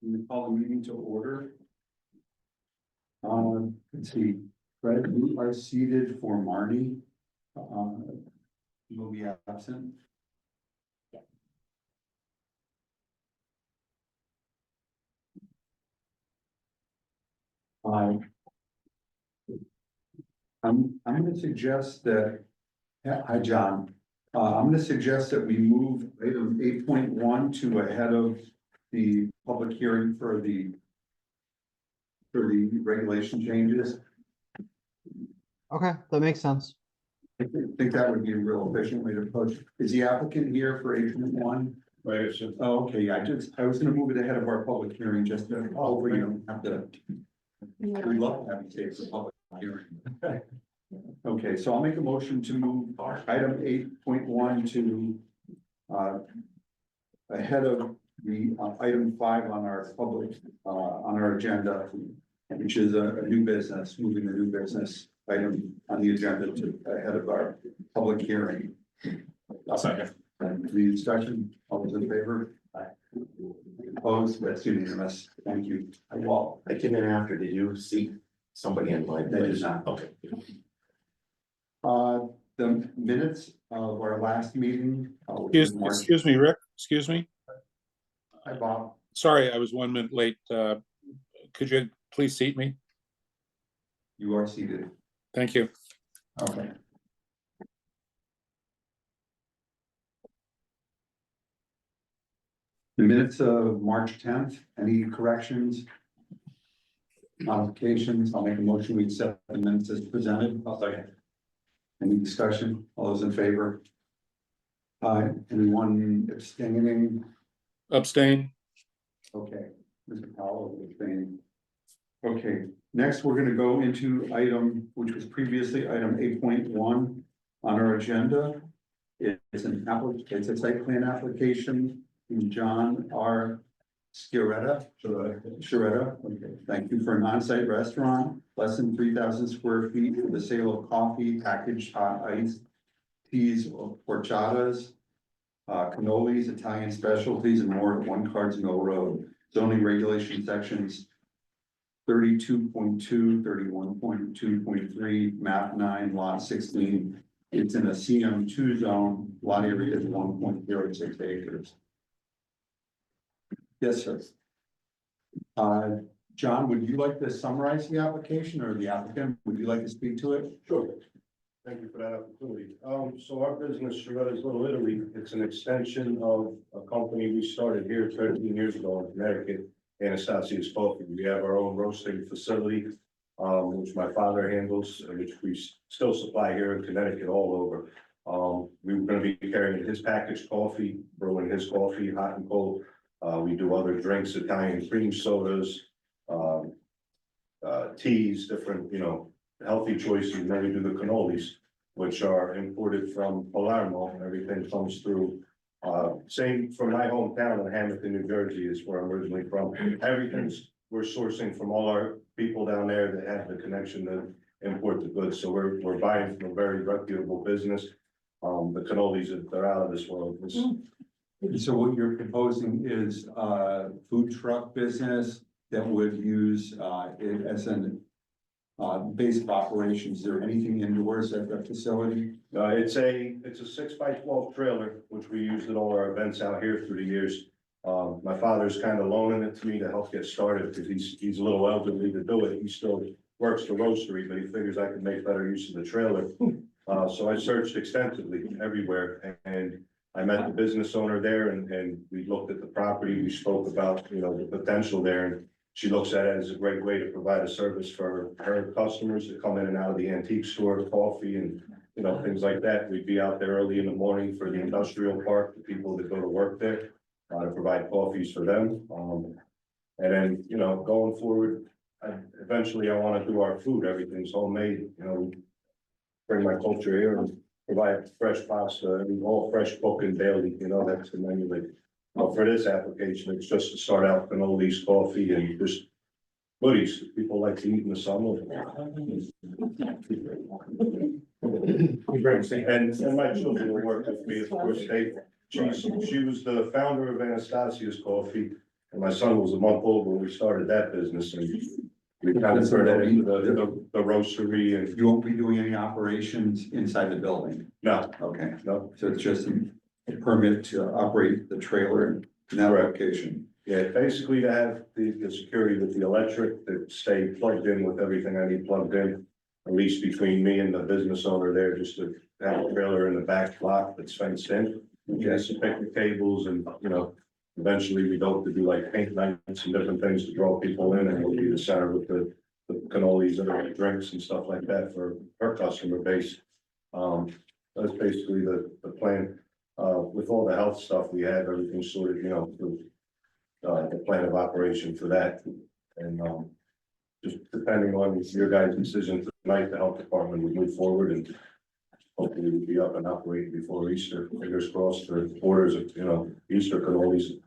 We call the meeting to order. Let's see, Fred, you are seated for Marty. You will be absent. I'm gonna suggest that, yeah, hi, John. I'm gonna suggest that we move item 8.1 to ahead of the public hearing for the regulation changes. Okay, that makes sense. I think that would be a real efficient way to approach it. Is the applicant here for 8.1? Right, so Oh, okay, I was gonna move it ahead of our public hearing, just to, you don't have to. We love having states for public hearing. Okay, so I'll make a motion to move item 8.1 to ahead of the item 5 on our public on our agenda, which is a new business, moving the new business item on the agenda to ahead of our public hearing. I'll second. The discussion, all those in favor? Opposed, that's unanimous, thank you. Well, I came in after, did you see somebody in my I did place? not. Okay. The minutes of our last meeting. Excuse me, Rick, excuse me. Hi, Bob. Sorry, I was 1 minute late. Could you please seat me? You are seated. Thank you. Okay. The minutes of March 10th, any corrections? Modifications, I'll make a motion, we accept the minutes as presented. I'll second. Any discussion? All those in favor? Anyone abstaining? Abstain. Okay, Mr. Powell is abstaining. Okay, next we're gonna go into item, which was previously item 8.1 on our agenda. It's a site plan application from John R. Sciaretta. Okay, thank you, for an on-site restaurant, less than 3,000 square feet for the sale of coffee, packaged hot ice, teas, or horchatas, cannolis, Italian specialties, and more at 1 Cards Mill Road. Zoning regulation sections 32.2, 31.2.3, map 9, lot 16. It's in a CM2 zone, lot area is 1.06 acres. Yes, sir. John, would you like to summarize the application, or the applicant, would you like to speak to it? Sure. Thank you for that opportunity. So our business, Sciaretta's Little Italy, it's an extension of a company we started here 13 years ago in Connecticut, Anastasia's Coffee. We have our own roasting facility, which my father handles, which we still supply here in Connecticut all over. We were gonna be carrying his packaged coffee, brewing his coffee, hot and cold. We do other drinks, Italian cream sodas, teas, different, healthy choices. And then we do the cannolis, which are imported from Palermo. Everything comes through, same from my hometown in Hamilton, New Jersey is where I'm originally from. Everything's, we're sourcing from all our people down there that have the connection to import the goods. So we're buying from a very reputable business. The cannolis, they're out of this world. So what you're proposing is a food truck business that would use it as an base of operations. Is there anything indoors at the facility? It's a 6x12 trailer, which we used at all our events out here through the years. My father's kind of loaning it to me to help get started because he's a little elderly to do it. He still works the roastery, but he figures I can make better use of the trailer. So I searched extensively everywhere, and I met the business owner there, and we looked at the property. We spoke about, the potential there. And she looks at it as a great way to provide a service for her customers that come in and out of the antique store, coffee and, things like that. We'd be out there early in the morning for the industrial park, the people that go to work there, to provide coffees for them. And then, going forward, eventually I want to do our food. Everything's homemade, bring my culture here and provide fresh pasta, all fresh cooking daily, that's the menu. For this application, it's just to start out cannolis, coffee, and just goodies people like to eat in the summer. And my children will work with me, of course, She was the founder of Anastasia's Coffee, and my son was a month old when we started that business, and we kind of turned that into the roastery, and You won't be doing any operations inside the building? no, Okay, no, so it's just a permit to operate the trailer in that Correct. location. yeah, basically to have the security with the electric, to stay plugged in with everything I need plugged in. At least between me and the business owner there, just to have a trailer in the back lot that's fenced in. Just to pick the cables and, you know, eventually we'd hope to do like paint nights and different things to draw people in, and we'll be the center with the cannolis and the drinks and stuff like that for her customer base. That's basically the plan. With all the health stuff, we have everything sorted, you know, the plan of operation for that. And, just depending on your guys' decision tonight, the health department would move forward and hopefully we'll be up and operating before Easter. Fingers crossed for orders of, you know, Easter cannolis.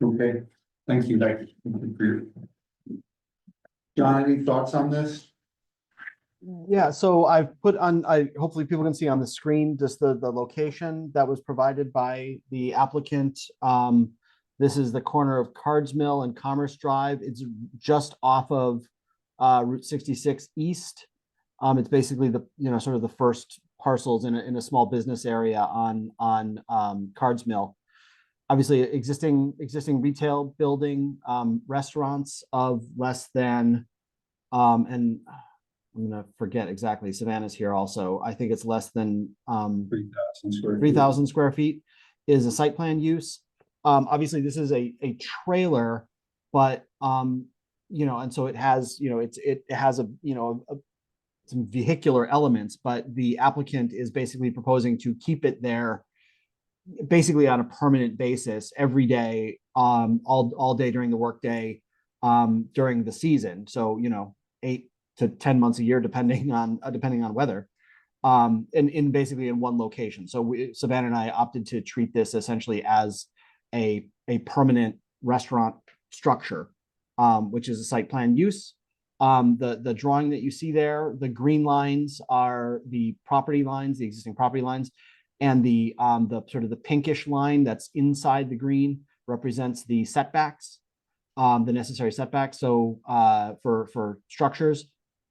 Okay, thank you. Thank you. John, any thoughts on this? Yeah, so I've put on, hopefully people can see on the screen, just the location that was provided by the applicant. This is the corner of Cards Mill and Commerce Drive. It's just off of Route 66 East. It's basically the, you know, sort of the first parcels in a small business area on Cards Mill. Obviously, existing retail building, restaurants of less than, and I'm gonna forget exactly, Savannah's here also. I think it's less than 3,000 square feet is a site plan use. Obviously, this is a trailer, but you know, and so it has, you know, it has a, you know, some vehicular elements, but the applicant is basically proposing to keep it there basically on a permanent basis every day, all day during the workday, during the season. So, you know, 8 to 10 months a year, depending on weather, and in basically in one location. So Savannah and I opted to treat this essentially as a permanent restaurant structure, which is a site plan use. The drawing that you see there, the green lines are the property lines, the existing property lines, and the sort of the pinkish line that's inside the green represents the setbacks, the necessary setbacks. So for structures.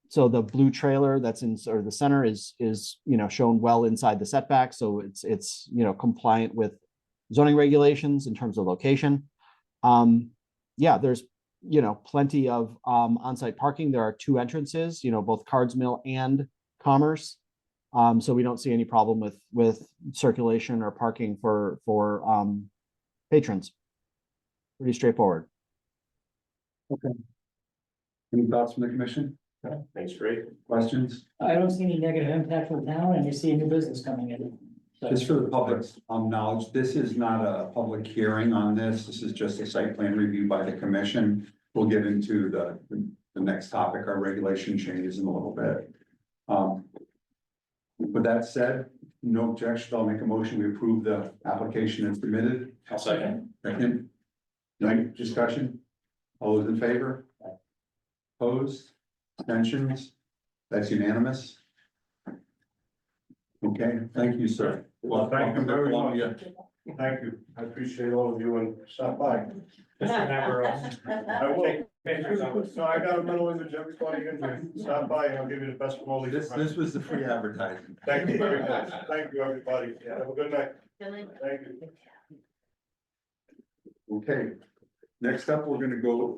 So the blue trailer that's in sort of the center is, you know, shown well inside the setback. So it's, you know, compliant with zoning regulations in terms of location. Yeah, there's, you know, plenty of on-site parking. There are 2 entrances, you know, both Cards Mill and Commerce. So we don't see any problem with circulation or parking for patrons. Pretty straightforward. Okay. Any thoughts from the commission? Thanks, great. Questions? I don't see any negative impact for the town, and you see a new business coming in. So- Just for the public's knowledge, this is not a public hearing on this. This is just a site plan review by the commission. We'll get into the next topic, our regulation changes in a little bit. With that said, no objection, I'll make a motion. We approve the application as submitted. I'll second. Second. No discussion? All those in favor? Opposed? Abstentions? That's unanimous. Okay, thank you, sir. Well, thank you Welcome to very much. Columbia. Thank you. I appreciate all of you and stop by. Just remember, I will take pictures of it. So I got a mental image, everybody in here. Stop by and I'll give you the best of all these. This was the free advertising. Thank you very much. Thank you, everybody. Have a good night. Thank you. Okay, next up, we're gonna go,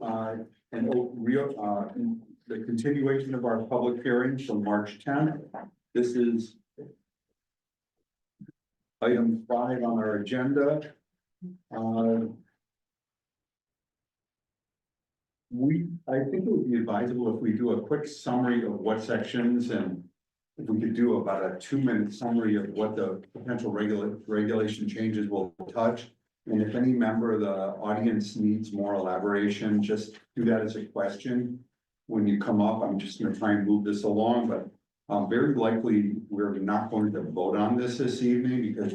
the continuation of our public hearing from March 10th. This is item 5 on our agenda. I think it would be advisable if we do a quick summary of what sections, and if we could do about a 2-minute summary of what the potential regulation changes will touch. And if any member of the audience needs more elaboration, just do that as a question when you come up. I'm just gonna try and move this along, but very likely we're not going to vote on this evening because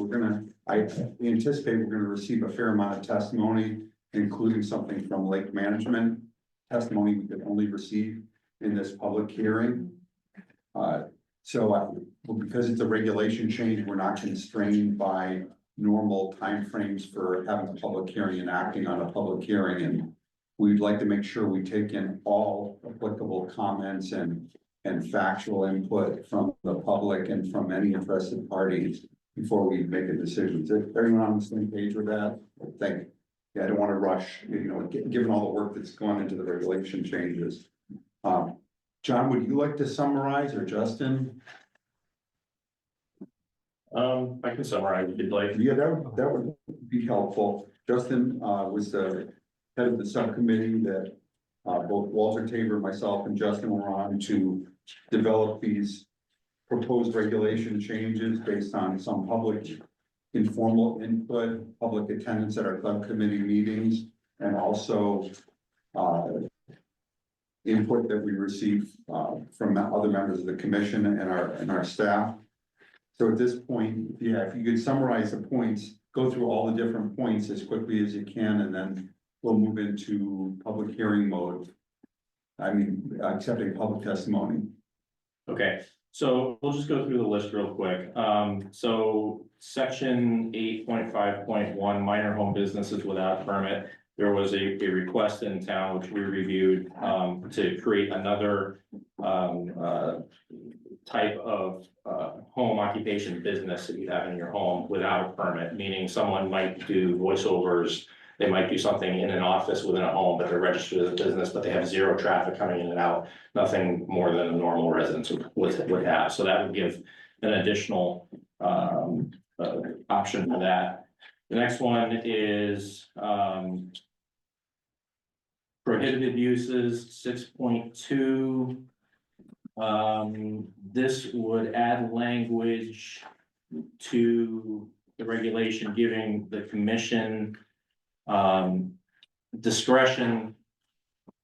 I anticipate we're gonna receive a fair amount of testimony, including something from Lake Management. Testimony we could only receive in this public hearing. So, well, because it's a regulation change, we're not constrained by normal timeframes for having a public hearing and acting on a public hearing. And we'd like to make sure we take in all applicable comments and factual input from the public and from any interested parties before we make a decision. Is everyone on the same page with that? Thank you. Yeah, I don't want to rush, given all the work that's gone into the regulation changes. John, would you like to summarize, or Justin? I can summarize if you'd like. Yeah, that would be helpful. Justin was the head of the subcommittee that both Walter Tabor, myself, and Justin were on to develop these proposed regulation changes based on some public informal input, public attendance at our subcommittee meetings, and also input that we received from other members of the commission and our staff. So at this point, yeah, if you could summarize the points, go through all the different points as quickly as you can, and then we'll move into public hearing mode. I mean, accepting public testimony. Okay, so we'll just go through the list real quick. So section 8.5.1, minor home businesses without permit. There was a request in town, which we reviewed, to create another type of home occupation business that you have in your home without a permit, meaning someone might do voiceovers. They might do something in an office within a home, but they're registered as a business, but they have zero traffic coming in and out, nothing more than a normal residence would have. So that would give an additional option for that. The next one is prohibited uses, 6.2. This would add language to the regulation, giving the commission discretion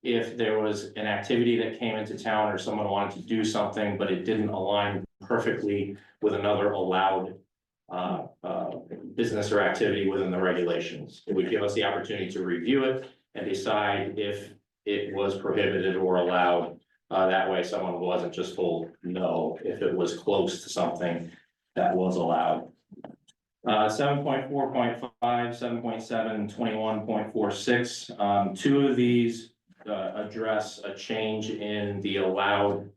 if there was an activity that came into town or someone wanted to do something, but it didn't align perfectly with another allowed business or activity within the regulations. It would give us the opportunity to review it and decide if it was prohibited or allowed. That way someone wasn't just told no if it was close to something that was allowed. 7.4.5, 7.7, 21.46. Two of these address a change in the allowed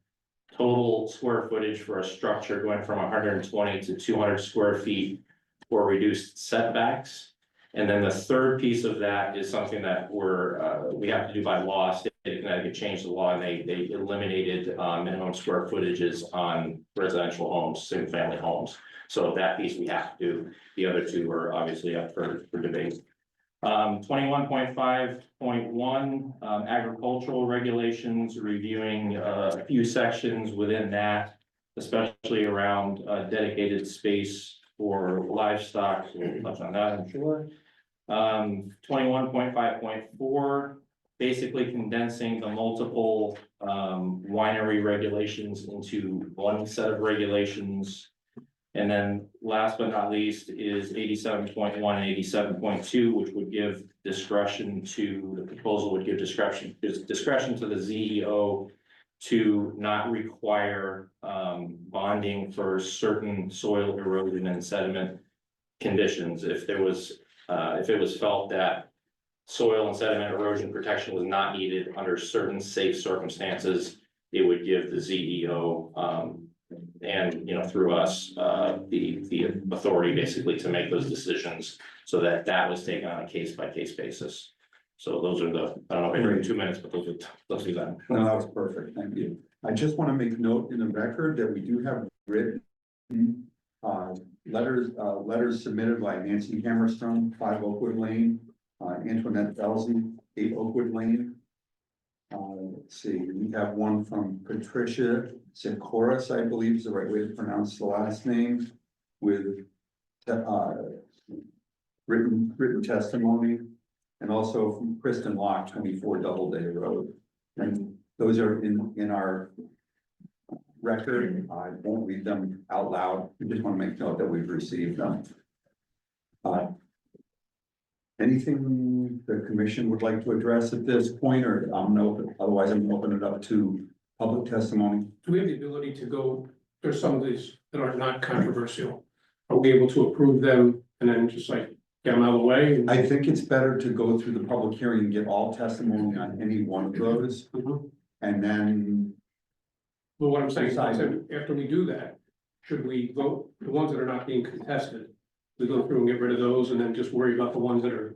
total square footage for a structure going from 120 to 200 square feet for reduced setbacks. And then the third piece of that is something that we have to do by law. State of Connecticut changed the law, and they eliminated minimum square footages on residential homes, single family homes. So that piece we have to do. The other two are obviously up for debate. 21.5.1 agricultural regulations, reviewing a few sections within that, especially around dedicated space for livestock. So we'll touch on that, I'm sure. 21.5.4, basically condensing the multiple winery regulations into one set of regulations. And then last but not least is 87.1 and 87.2, which would give discretion to, the proposal would give discretion to the ZEO to not require bonding for certain soil erosion and sediment conditions. If it was felt that soil and sediment erosion protection was not needed under certain safe circumstances, it would give the ZEO and through us the authority basically to make those decisions, so that was taken on a case-by-case basis. So those are the, I don't know if I heard 2 minutes, but those are them. No, that was perfect. Thank you. I just want to make note in the record that we do have written letters submitted by Nancy Hammerstone, 5 Oakwood Lane, Antoinette Belzy, 8 Oakwood Lane. Let's see, we have one from Patricia Sikoris, I believe is the right way to pronounce the last name, with written testimony, and also from Kristen Locke, 24 Doubleday Road. And those are in our record. I won't read them out loud. We just want to make note that we've received them. Anything the commission would like to address at this point, or otherwise I'm gonna open it up to public testimony. Do we have the ability to go there's some of these that are not controversial. Are we able to approve them and then just like get them out of the way? I think it's better to go through the public hearing and get all testimony on any one of those, Mhm. and then, Well, what I'm saying is, Decide. after we do that, should we vote the ones that are not being contested? We go through and get rid of those and then just worry about the ones that are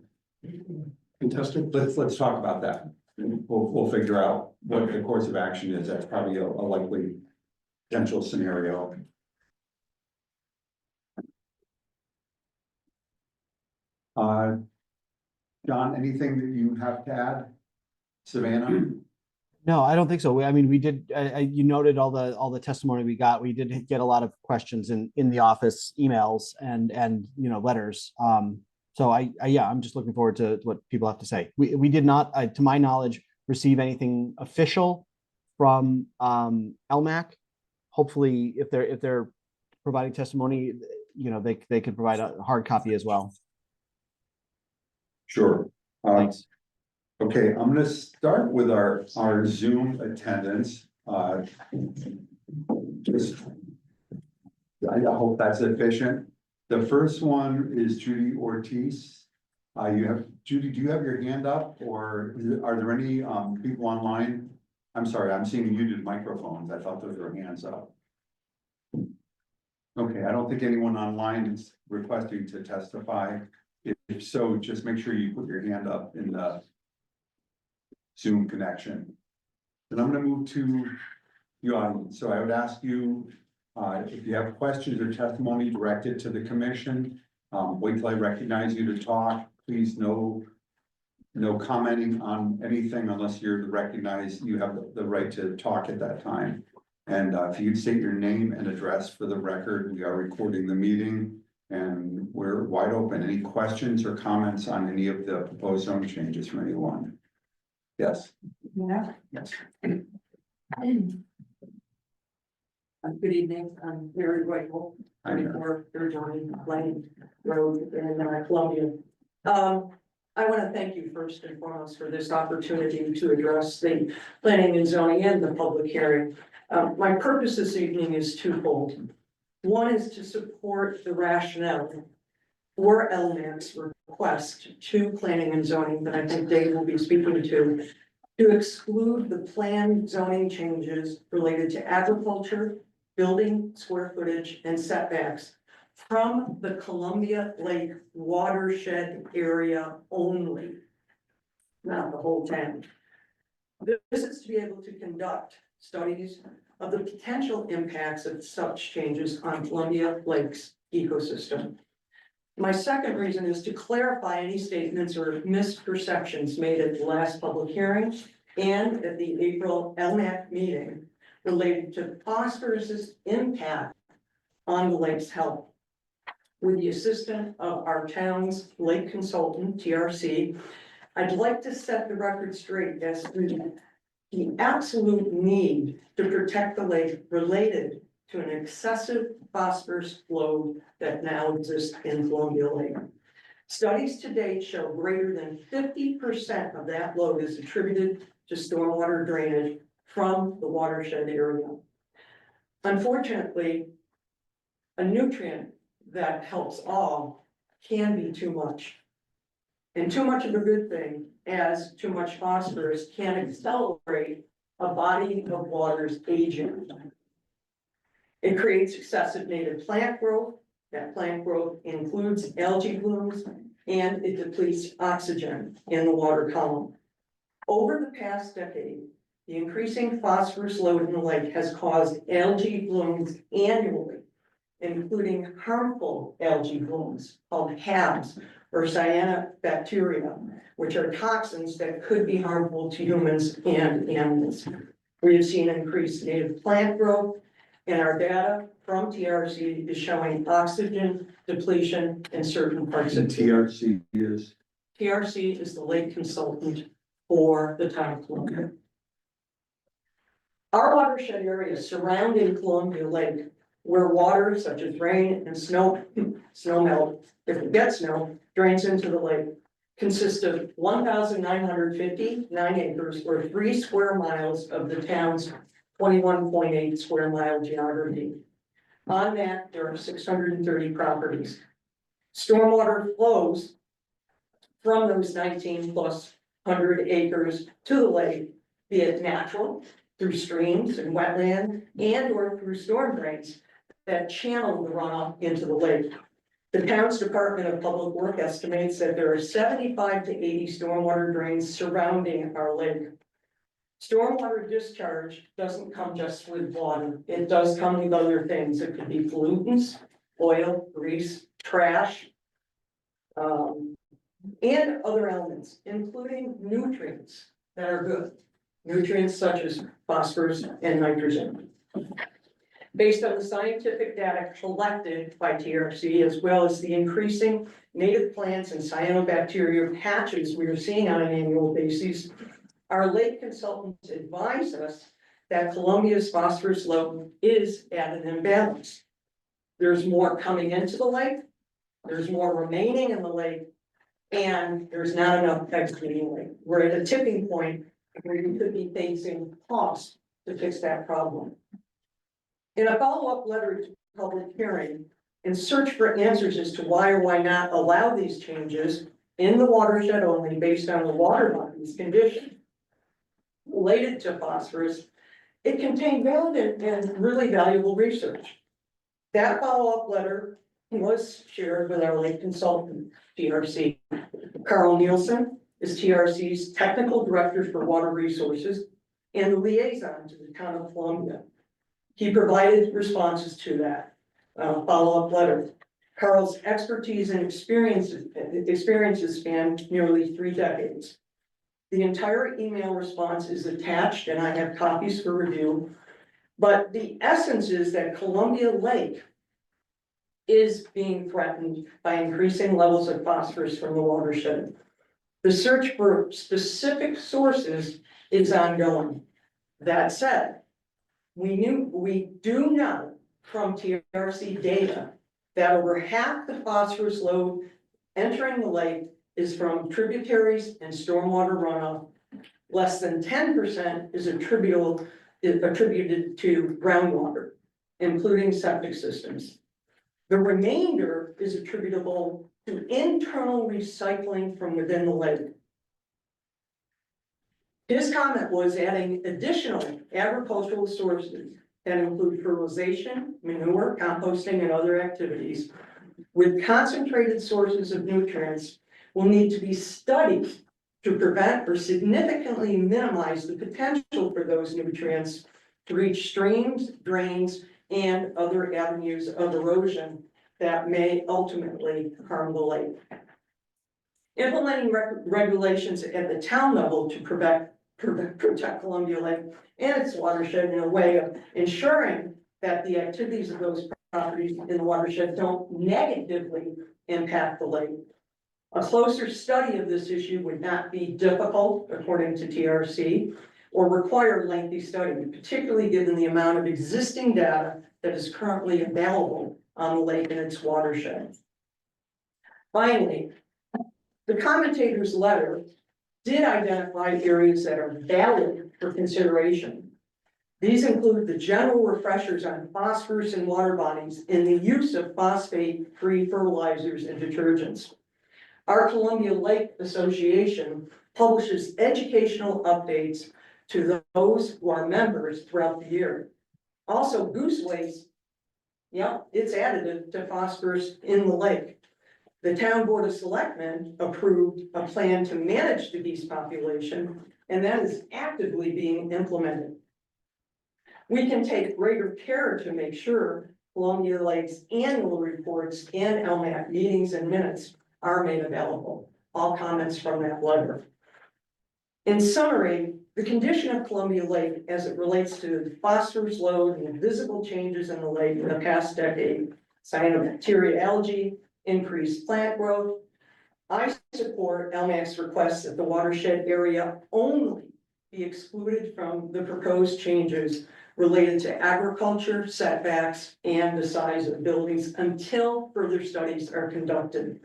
contested? let's talk about that. We'll figure out what the course of action is. That's probably a likely potential scenario. John, anything that you have to add? Savannah? No, I don't think so. I mean, we did, you noted all the testimony we got. We did get a lot of questions in the office emails and, you know, letters. So yeah, I'm just looking forward to what people have to say. We did not, to my knowledge, receive anything official from, LMAC. Hopefully, if they're providing testimony, you know, they could provide a hard copy as well. Sure. Thanks. Okay, I'm gonna start with our Zoom attendance. Just, I hope that's efficient. The first one is Judy Ortiz. Judy, do you have your hand up, or are there any people online? I'm sorry, I'm seeing muted microphones. I thought those were hands up. Okay, I don't think anyone online is requesting to testify. If so, just make sure you put your hand up in the Zoom connection. And I'm gonna move to the audience. So I would ask you, if you have questions or testimony directed to the commission, wait till I recognize you to talk. Please, no commenting on anything unless you're recognized, you have the right to talk at that time. And if you could state your name and address for the record, we are recording the meeting and we're wide open. Any questions or comments on any of the proposed zone changes from anyone? Yes. Yeah. Yes. Good evening, I'm Mary Whitehall, Hi, Mary. 34 Johnny Lane Road in Columbia. I want to thank you first and foremost for this opportunity to address the planning and zoning and the public hearing. My purpose this evening is twofold. One is to support the rationale for LMAC's request to planning and zoning that I think Dave will be speaking to exclude the planned zoning changes related to agriculture, building square footage and setbacks from the Columbia Lake watershed area only, not the whole town. This is to be able to conduct studies of the potential impacts of such changes on Columbia Lake's ecosystem. My second reason is to clarify any statements or misperceptions made at the last public hearing and at the April LMAC meeting related to phosphorus's impact on the lake's health. With the assistance of our town's lake consultant, TRC, I'd like to set the record straight as to the absolute need to protect the lake related to an excessive phosphorus load that now exists in Columbia Lake. Studies to date show greater than 50% of that load is attributed to stormwater drainage from the watershed area. Unfortunately, a nutrient that helps all can be too much. And too much of a good thing, as too much phosphorus can accelerate a body of water's aging. It creates excessive native plant growth. That plant growth includes algae blooms, and it depletes oxygen in the water column. Over the past decade, the increasing phosphorus load in the lake has caused algae blooms annually, including harmful algae blooms called HABs or cyanobacteria, which are toxins that could be harmful to humans and animals. We have seen increased native plant growth, and our data from TRC is showing oxygen depletion in certain parts of TRC is. TRC is the lake consultant for the town of Columbia. Our watershed area surrounding Columbia Lake, where water such as rain and snow melt, if it gets snow, drains into the lake, consists of 1,959 acres or 3 square miles of the town's 21.8 square mile geography. On that, there are 630 properties. Stormwater flows from those 19 plus 100 acres to the lake, be it natural, through streams and wetland, and or through storm drains that channel the runoff into the lake. The town's Department of Public Work estimates that there are 75 to 80 stormwater drains surrounding our lake. Stormwater discharge doesn't come just with water. It does come with other things. It could be pollutants, oil, grease, trash, and other elements, including nutrients that are good. Nutrients such as phosphorus and nitrogen. Based on the scientific data collected by TRC, as well as the increasing native plants and cyanobacteria patches we are seeing on an annual basis, our lake consultants advise us that Columbia's phosphorus load is at an imbalance. There's more coming into the lake, there's more remaining in the lake, and there's not enough exiting the lake. We're at a tipping point where you could be facing costs to fix that problem. In a follow-up letter to public hearing, in search for answers as to why or why not allow these changes in the watershed only based on the water body's condition related to phosphorus, it contained valid and really valuable research. That follow-up letter was shared with our lake consultant, TRC. Carl Nielsen is TRC's technical director for water resources and the liaison to the town of Columbia. He provided responses to that follow-up letter. Carl's expertise and experiences span nearly 3 decades. The entire email response is attached and I have copies for review. But the essence is that Columbia Lake is being threatened by increasing levels of phosphorus from the watershed. The search for specific sources is ongoing. That said, we do know from TRC data that over half the phosphorus load entering the lake is from tributaries and stormwater runoff. Less than 10% is attributed to groundwater, including septic systems. The remainder is attributable to internal recycling from within the lake. His comment was adding additional agricultural sources that include fertilization, manure, composting, and other activities with concentrated sources of nutrients will need to be studied to prevent or significantly minimize the potential for those nutrients to reach streams, drains, and other avenues of erosion that may ultimately harm the lake. Implementing regulations at the town level to protect Columbia Lake and its watershed in a way of ensuring that the activities of those properties in the watershed don't negatively impact the lake. A closer study of this issue would not be difficult, according to TRC, or require lengthy study, particularly given the amount of existing data that is currently available on the lake and its watershed. Finally, the commentator's letter did identify areas that are valid for consideration. These include the general refreshers on phosphorus in water bodies and the use of phosphate-free fertilizers and detergents. Our Columbia Lake Association publishes educational updates to those who are members throughout the year. Also, goose waste, yeah, it's additive to phosphorus in the lake. The town board of selectmen approved a plan to manage the geese population, and that is actively being implemented. We can take greater care to make sure Columbia Lake's annual reports and LMAC meetings and minutes are made available. All comments from that letter. In summary, the condition of Columbia Lake as it relates to phosphorus load and visible changes in the lake in the past decade, cyanobacteria algae, increased plant growth. I support LMAC's request that the watershed area only be excluded from the proposed changes related to agriculture, setbacks, and the size of buildings until further studies are conducted.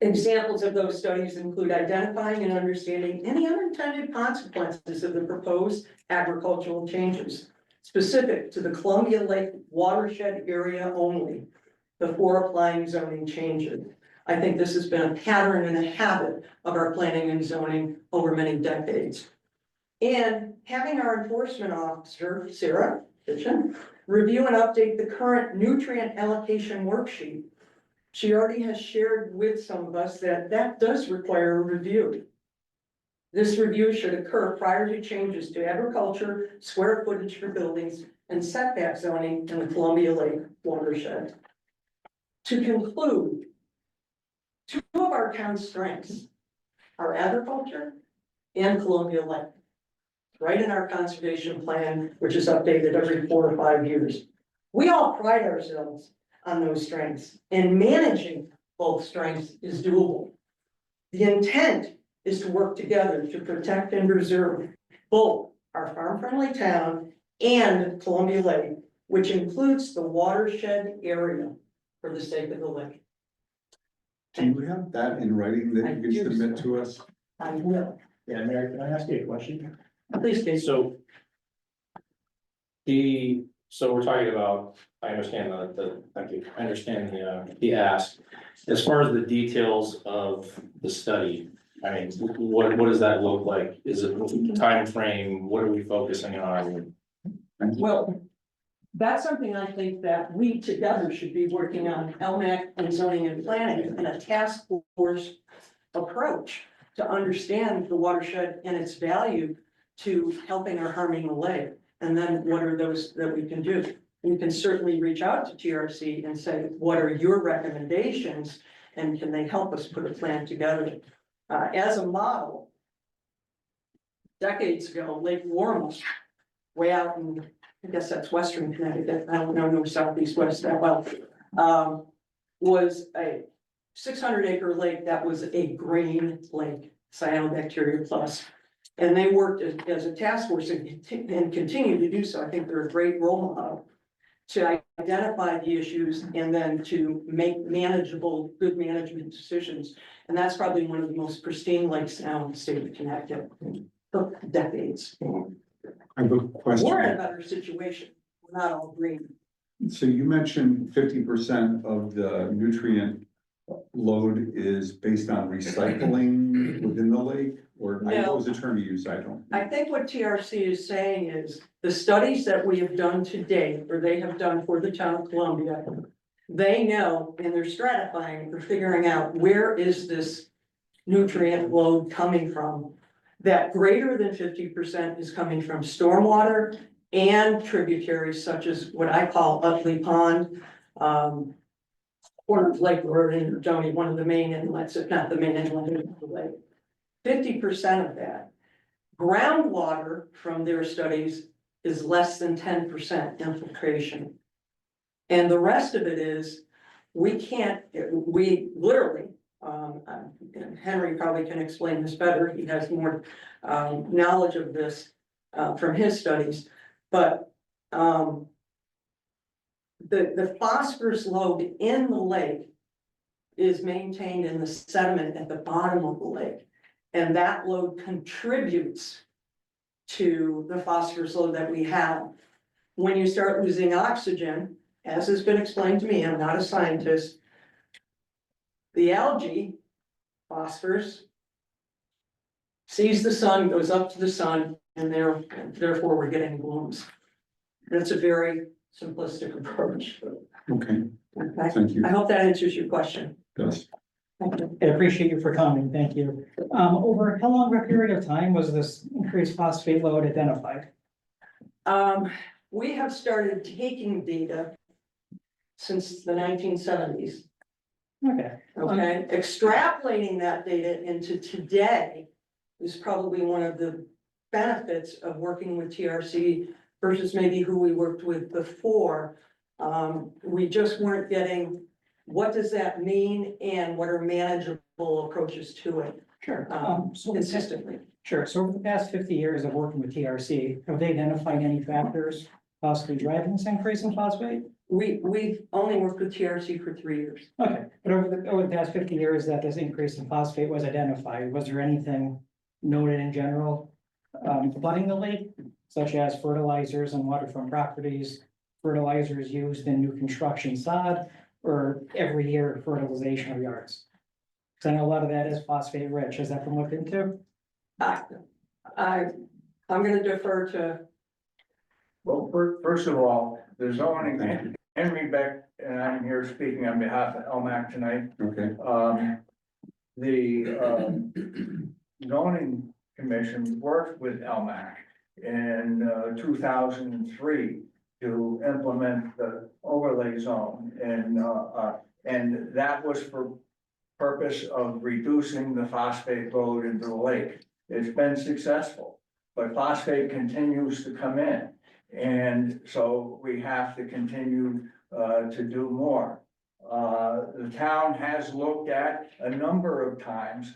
Examples of those studies include identifying and understanding any unintended consequences of the proposed agricultural changes, specific to the Columbia Lake watershed area only before applying zoning changes. I think this has been a pattern and a habit of our planning and zoning over many decades. And having our enforcement officer, Sarah Kitchen, review and update the current nutrient allocation worksheet. She already has shared with some of us that that does require a review. This review should occur prior to changes to agriculture, square footage for buildings, and setback zoning in the Columbia Lake watershed. To conclude, two of our town's strengths are agriculture and Columbia Lake. Right in our conservation plan, which is updated every 4 or 5 years. We all pride ourselves on those strengths, and managing both strengths is doable. The intent is to work together to protect and preserve both our farm-friendly town and Columbia Lake, which includes the watershed area for the sake of the lake. Do you have that in writing that I you can do, submit sir. to us? I will. Yeah, Mary, can I ask you a question? Please, Dave. So so we're talking about, I understand thank you, I understand the ask. As far as the details of the study, I mean, what does that look like? Is it time frame? What are we focusing on? Well, that's something I think that we together should be working on, LMAC and zoning and planning, and a task force approach to understand the watershed and its value to helping or harming the lake. And then what are those that we can do? We can certainly reach out to TRC and say, what are your recommendations? And can they help us put a plan together? As a model, decades ago, Lake Warmus, way out in, I guess that's Western Connecticut, I don't know southeast west that well, was a 600-acre lake that was a green lake, cyanobacteria plus. And they worked as a task force and continue to do so. I think they're a great role model to identify the issues and then to make manageable, good management decisions. And that's probably one of the most pristine lakes now in the state of Connecticut for decades. I have a question. We're in a better situation. We're not all green. So you mentioned 50% of the nutrient load is based on recycling within the lake, or what was the term you used? I don't. I think what TRC is saying is the studies that we have done to date, or they have done for the town of Columbia, they know, and they're stratifying, they're figuring out where is this nutrient load coming from. That greater than 50% is coming from stormwater and tributaries such as what I call Utley Pond, or Lake Road in Joni, one of the main inlets, if not the main inlet of the lake. 50% of that. Groundwater from their studies is less than 10% infiltration. And the rest of it is, we literally, Henry probably can explain this better, he has more knowledge of this from his studies, but the phosphorus load in the lake is maintained in the sediment at the bottom of the lake. And that load contributes to the phosphorus load that we have. When you start losing oxygen, as has been explained to me, I'm not a scientist, the algae, phosphorus, sees the sun, goes up to the sun, and therefore we're getting blooms. That's a very simplistic approach. Okay, Okay, thank you. I hope that answers your question. Yes. Thank you. I appreciate you for coming, thank you. Over how long of a period of time was this increased phosphate load identified? We have started taking data since the 1970s. Okay. Okay, extrapolating that data into today is probably one of the benefits of working with TRC versus maybe who we worked with before. We just weren't getting, what does that mean and what are manageable approaches to it Sure. consistently. Sure, so over the past 50 years of working with TRC, have they identified any factors possibly driving this increase in phosphate? We've only worked with TRC for 3 years. Okay, but over the past 50 years that this increase in phosphate was identified, was there anything noted in general flooding the lake? such as fertilizers on waterfront properties, fertilizers used in new construction sod, or every year fertilization of yards. Because I know a lot of that is phosphate rich. Has that been looked into? I, I'm gonna defer to, Well, first of all, the zoning, Henry Beck, and I'm here speaking on behalf of LMAC tonight. Okay, The zoning commission worked with LMAC in 2003 to implement the overlay zone, and that was for purpose of reducing the phosphate load into the lake. It's been successful, but phosphate continues to come in. And so we have to continue to do more. The town has looked at a number of times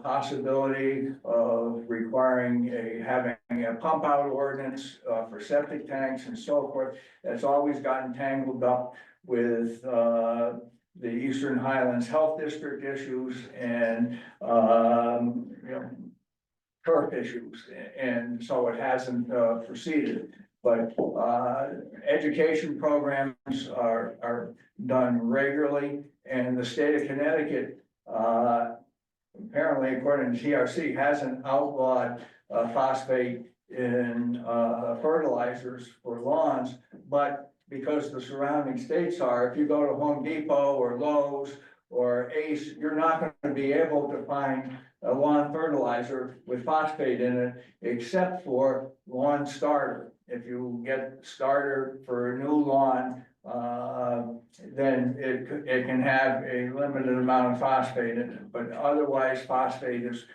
possibility of requiring having a pump out ordinance for septic tanks and so forth. That's always gotten tangled up with the Eastern Highlands Health District issues and turf issues, and so it hasn't proceeded. But education programs are done regularly, and the state of Connecticut apparently, according to TRC, hasn't outlawed phosphate in fertilizers for lawns, but because the surrounding states are, if you go to Home Depot or Lowe's or Ace, you're not gonna be able to find a lawn fertilizer with phosphate in it, except for lawn starter. If you get starter for a new lawn, then it can have a limited amount of phosphate in it, but otherwise phosphate is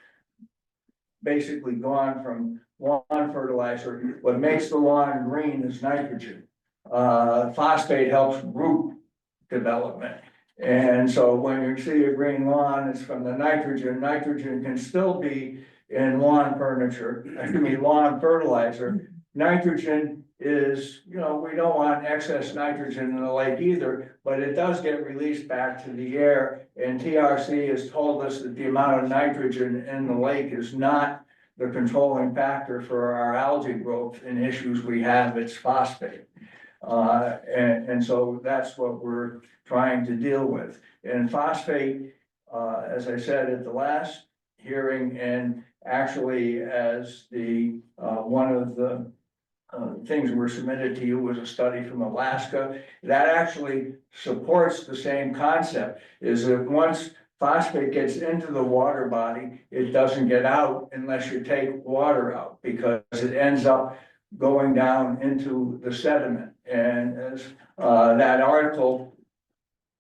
basically gone from lawn fertilizer. What makes the lawn green is nitrogen. Phosphate helps root development. And so when you see a green lawn, it's from the nitrogen. Nitrogen can still be in lawn lawn fertilizer. Nitrogen is, we don't want excess nitrogen in the lake either, but it does get released back to the air. And TRC has told us that the amount of nitrogen in the lake is not the controlling factor for our algae growth and issues we have, it's phosphate. And so that's what we're trying to deal with. And phosphate, as I said at the last hearing, and actually as the one of the things were submitted to you was a study from Alaska, that actually supports the same concept, is that once phosphate gets into the water body, it doesn't get out unless you take water out, because it ends up going down into the sediment. And as that article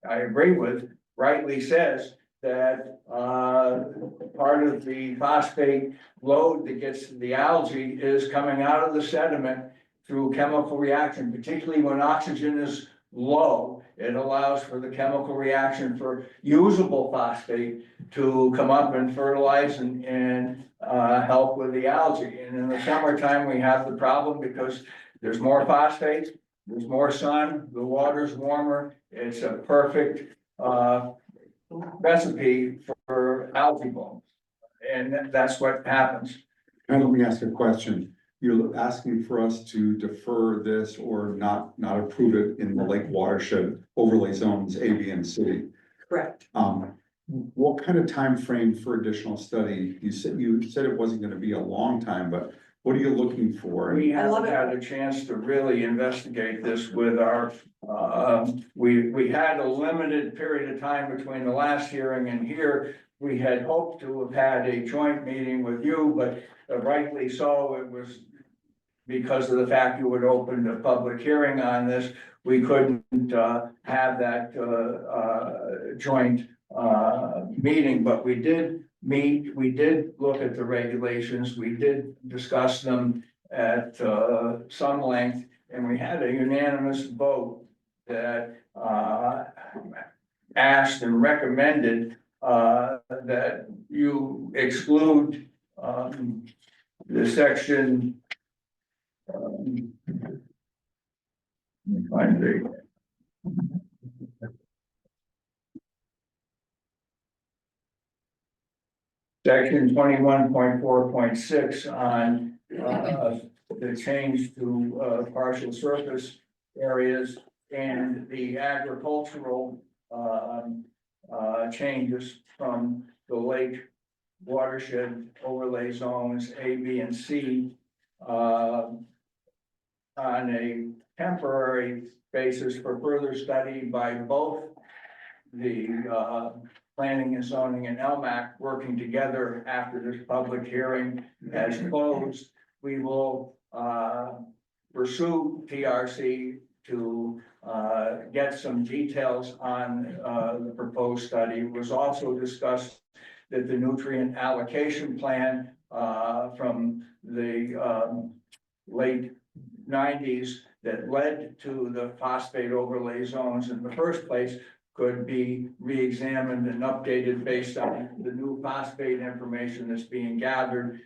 I agree with rightly says that part of the phosphate load that gets the algae is coming out of the sediment through chemical reaction, particularly when oxygen is low. It allows for the chemical reaction for usable phosphate to come up and fertilize and help with the algae. And in the summertime, we have the problem because there's more phosphate, there's more sun, the water's warmer. It's a perfect recipe for algae blooms. And that's what happens. and let me ask a question. You're asking for us to defer this or not approve it in the lake watershed overlay zones A, B, and C. correct. What kind of time frame for additional study? You said it wasn't gonna be a long time, but what are you looking for? We I love haven't it. had a chance to really investigate this with our, we had a limited period of time between the last hearing and here. We had hoped to have had a joint meeting with you, but rightly so, it was because of the fact you had opened a public hearing on this, we couldn't have that joint meeting, but we did meet, we did look at the regulations, we did discuss them at some length, and we had a unanimous vote that asked and recommended that you exclude the section. Let me find the. Section 21.4.6 on the change to, partial surface areas and the agricultural, changes from the lake watershed overlay zones A, B, and C, on a temporary basis for further study by both the, planning and zoning and LMAC working together after this public hearing has closed. We will, pursue TRC to, get some details on, the proposed study. It was also discussed that the nutrient allocation plan, from the, late nineties that led to the phosphate overlay zones in the first place could be re-examined and updated based on the new phosphate information that's being gathered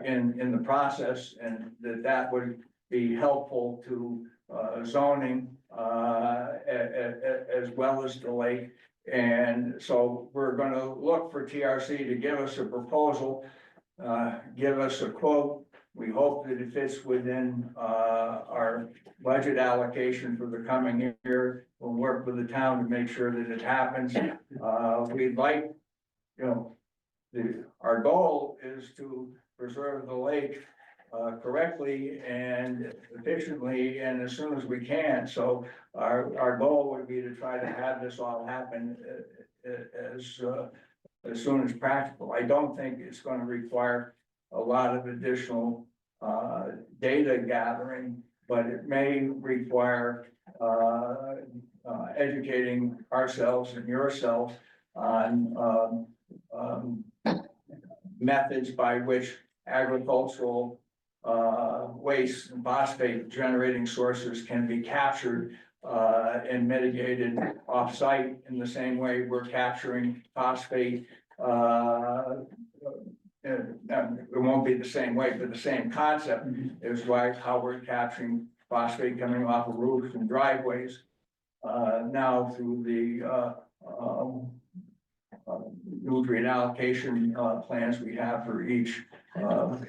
in the process, and that would be helpful to zoning as well as the lake. And so we're gonna look for TRC to give us a proposal, give us a quote. We hope that it fits within our budget allocation for the coming year. We'll work with the town to make sure that it happens. We'd like, our goal is to preserve the lake correctly and efficiently and as soon as we can. So our goal would be to try to have this all happen as soon as practical. I don't think it's going to require a lot of additional data gathering, but it may require educating ourselves and yourselves on methods by which agricultural waste and phosphate generating sources can be captured and mitigated off-site in the same way we're capturing phosphate. It won't be the same way, but the same concept is how we're capturing phosphate coming off of roofs and driveways. Now through the nutrient allocation plans we have for each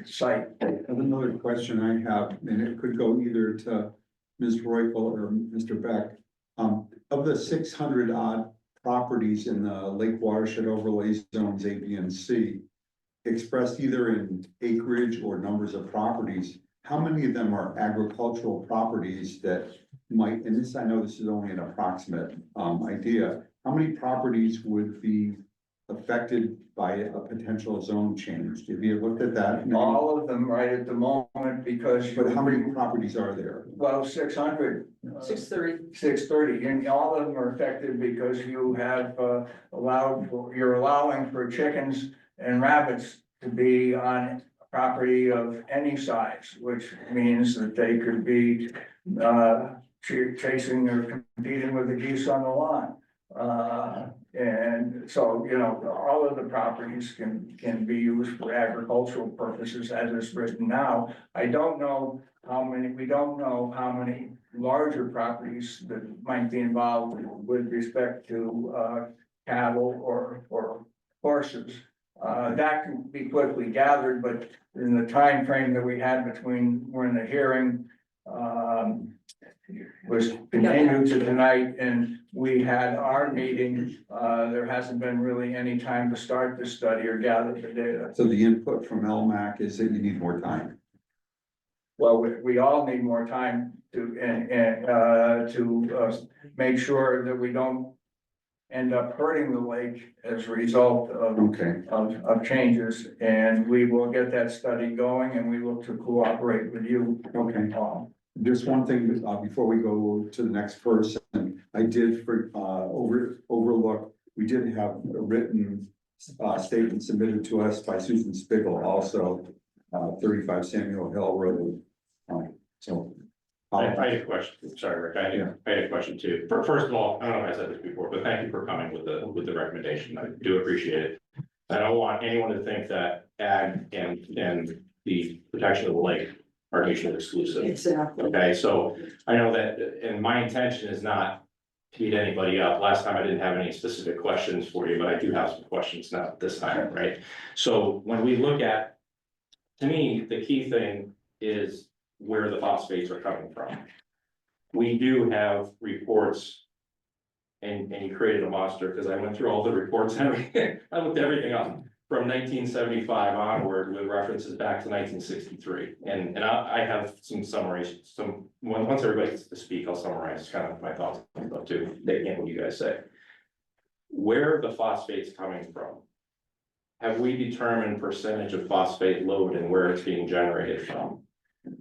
site. Another question I have, and it could go either to Ms. Royal or Mr. Beck. Of the 600 odd properties in the lake watershed overlay zones A, B, and C, expressed either in acreage or numbers of properties, how many of them are agricultural properties that might, and this, I know this is only an approximate idea, how many properties would be affected by a potential zone change? Have you looked at that? All of them right at the moment because. But how many properties are there? Well, 600. 630. 630, and all of them are affected because you have you're allowing for chickens and rabbits to be on property of any size, which means that they could be chasing or competing with the geese on the lawn. And so, all of the properties can be used for agricultural purposes as is written now. I don't know how many, we don't know how many larger properties that might be involved with respect to cattle or horses. That can be quickly gathered, but in the time frame that we had between when the hearing was continued to tonight and we had our meeting, there hasn't been really any time to start this study or gather the data. So the input from LMAC is that you need more time. Well, we all need more time to make sure that we don't end up hurting the lake as a result of of changes. And we will get that study going and we look to cooperate with you. Okay. Just one thing before we go to the next person, I did overlook, we did have a written statement submitted to us by Susan Spiegel, also 35 Samuel Hill Road. So I had a question, sorry, Rick, I had a question too. First of all, I don't know if I said this before, but thank you for coming with the recommendation, I do appreciate it. I don't want anyone to think that ag and the protection of the lake are mutually exclusive. Exactly. Okay, so I know that, and my intention is not to beat anybody up. Last time I didn't have any specific questions for you, but I do have some questions now this time, right? So when we look at, to me, the key thing is where the phosphates are coming from. We do have reports. And you created a monster, because I went through all the reports and everything, I looked everything up from 1975 onward with references back to 1963. And I have some summaries, once everybody gets to speak, I'll summarize kind of my thoughts on stuff too, taking in what you guys say. Where are the phosphates coming from? Have we determined percentage of phosphate load and where it's being generated from?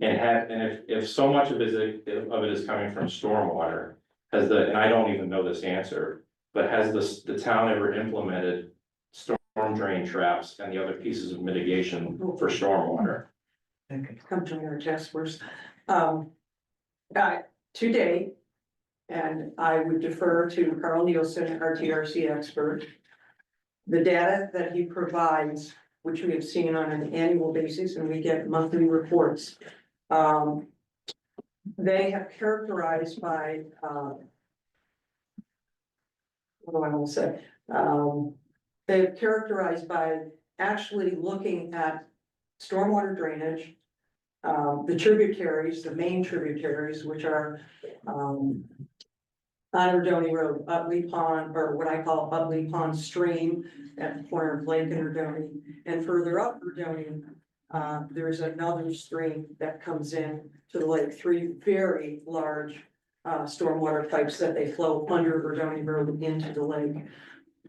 And if so much of it is coming from stormwater, and I don't even know this answer, but has the town ever implemented storm drain traps and the other pieces of mitigation for stormwater? Come join our task force. To date, and I would defer to Carl Nielsen, our TRC expert. The data that he provides, which we have seen on an annual basis, and we get monthly reports. They have characterized by, what do I want to say? They've characterized by actually looking at stormwater drainage, the tributaries, the main tributaries, which are, on Erdoney Road, Utley Pond, or what I call Utley Pond Stream at the corner of Lake and Erdoney, and further up Erdoney, there's another stream that comes in to the lake, 3 very large stormwater pipes that they flow under Erdoney Road into the lake.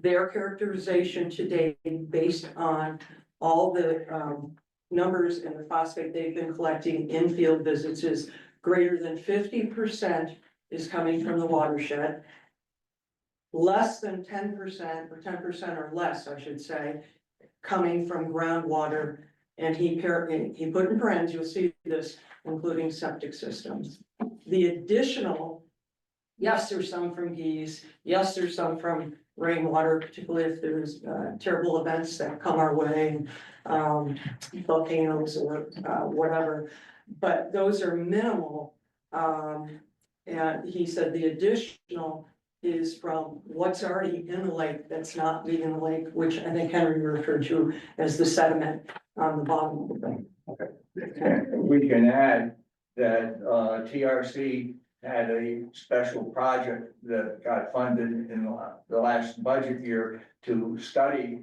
Their characterization today, based on all the numbers and the phosphate they've been collecting in field visits, is greater than 50% is coming from the watershed. Less than 10%, or 10% or less, I should say, coming from groundwater. And he put in parentheses, you'll see this, including septic systems. The additional, yes, there's some from geese, yes, there's some from rainwater, particularly if there's terrible events that come our way, volcanoes or whatever, but those are minimal. And he said the additional is from what's already in the lake that's not leaving the lake, which I think Henry referred to as the sediment on the bottom of the thing. We can add that TRC had a special project that got funded in the last budget year to study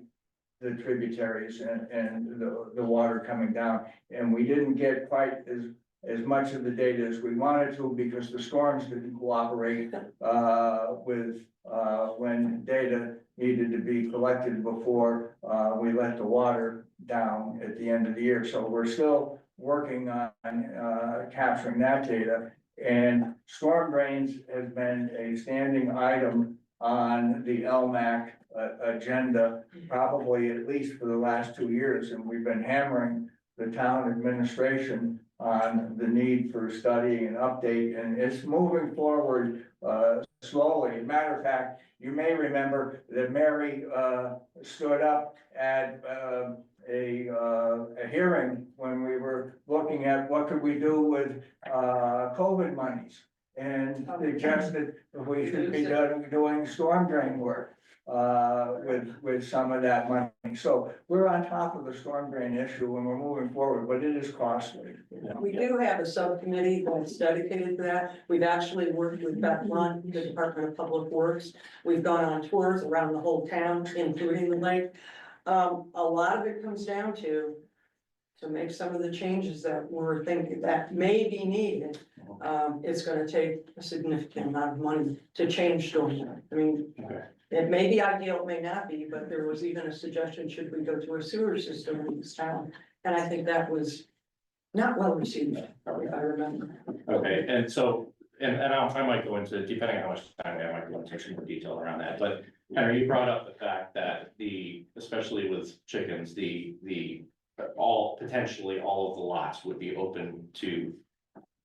the tributaries and the water coming down. And we didn't get quite as much of the data as we wanted to, because the storms didn't cooperate with when data needed to be collected before we let the water down at the end of the year. So we're still working on capturing that data. And storm drains has been a standing item on the LMAC agenda, probably at least for the last 2 years. And we've been hammering the town administration on the need for study and update, and it's moving forward slowly. As a matter of fact, you may remember that Mary stood up at a hearing when we were looking at what could we do with COVID monies, and suggested that we should be doing storm drain work with some of that money. So we're on top of the storm drain issue and we're moving forward, but it is costly. We do have a subcommittee that's dedicated to that. We've actually worked with Beth Lunt, the Department of Public Works. We've gone on tours around the whole town, including the lake. A lot of it comes down to make some of the changes that we're thinking that may be needed. It's gonna take a significant amount of money to change stormwater. I mean, it may be ideal, it may not be, but there was even a suggestion, should we go to a sewer system in this town? And I think that was not well received, if I remember. Okay, and so, I might go into, depending on how much time we have, I might go into some more detail around that, but Henry, you brought up the fact that especially with chickens, potentially all of the lots would be open to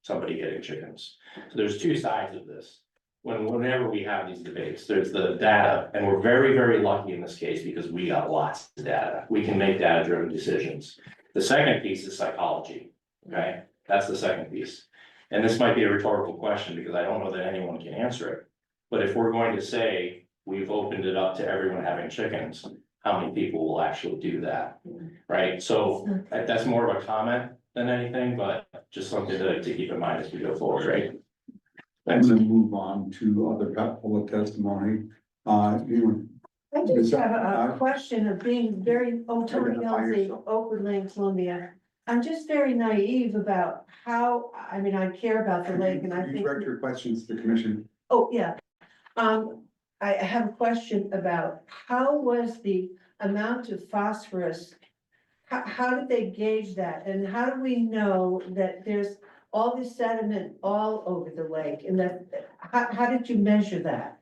somebody getting chickens. So there's 2 sides of this. Whenever we have these debates, there's the data, and we're very, very lucky in this case because we got lots of data. We can make data-driven decisions. The second piece is psychology, okay? That's the second piece. And this might be a rhetorical question because I don't know that anyone can answer it. But if we're going to say we've opened it up to everyone having chickens, how many people will actually do that, right? So that's more of a comment than anything, but just something to keep in mind as we go forward, right? I'm gonna move on to other public testimony. You I Is just that- have a question of being very, Tony Identify Elsie, yourself. Oakwood Lane, Columbia. I'm just very naive about how, I mean, I care about the lake and I you think, direct your questions to the commission. oh, yeah. I have a question about how was the amount of phosphorus? How did they gauge that? And how do we know that there's all this sediment all over the lake? And that, how did you measure that?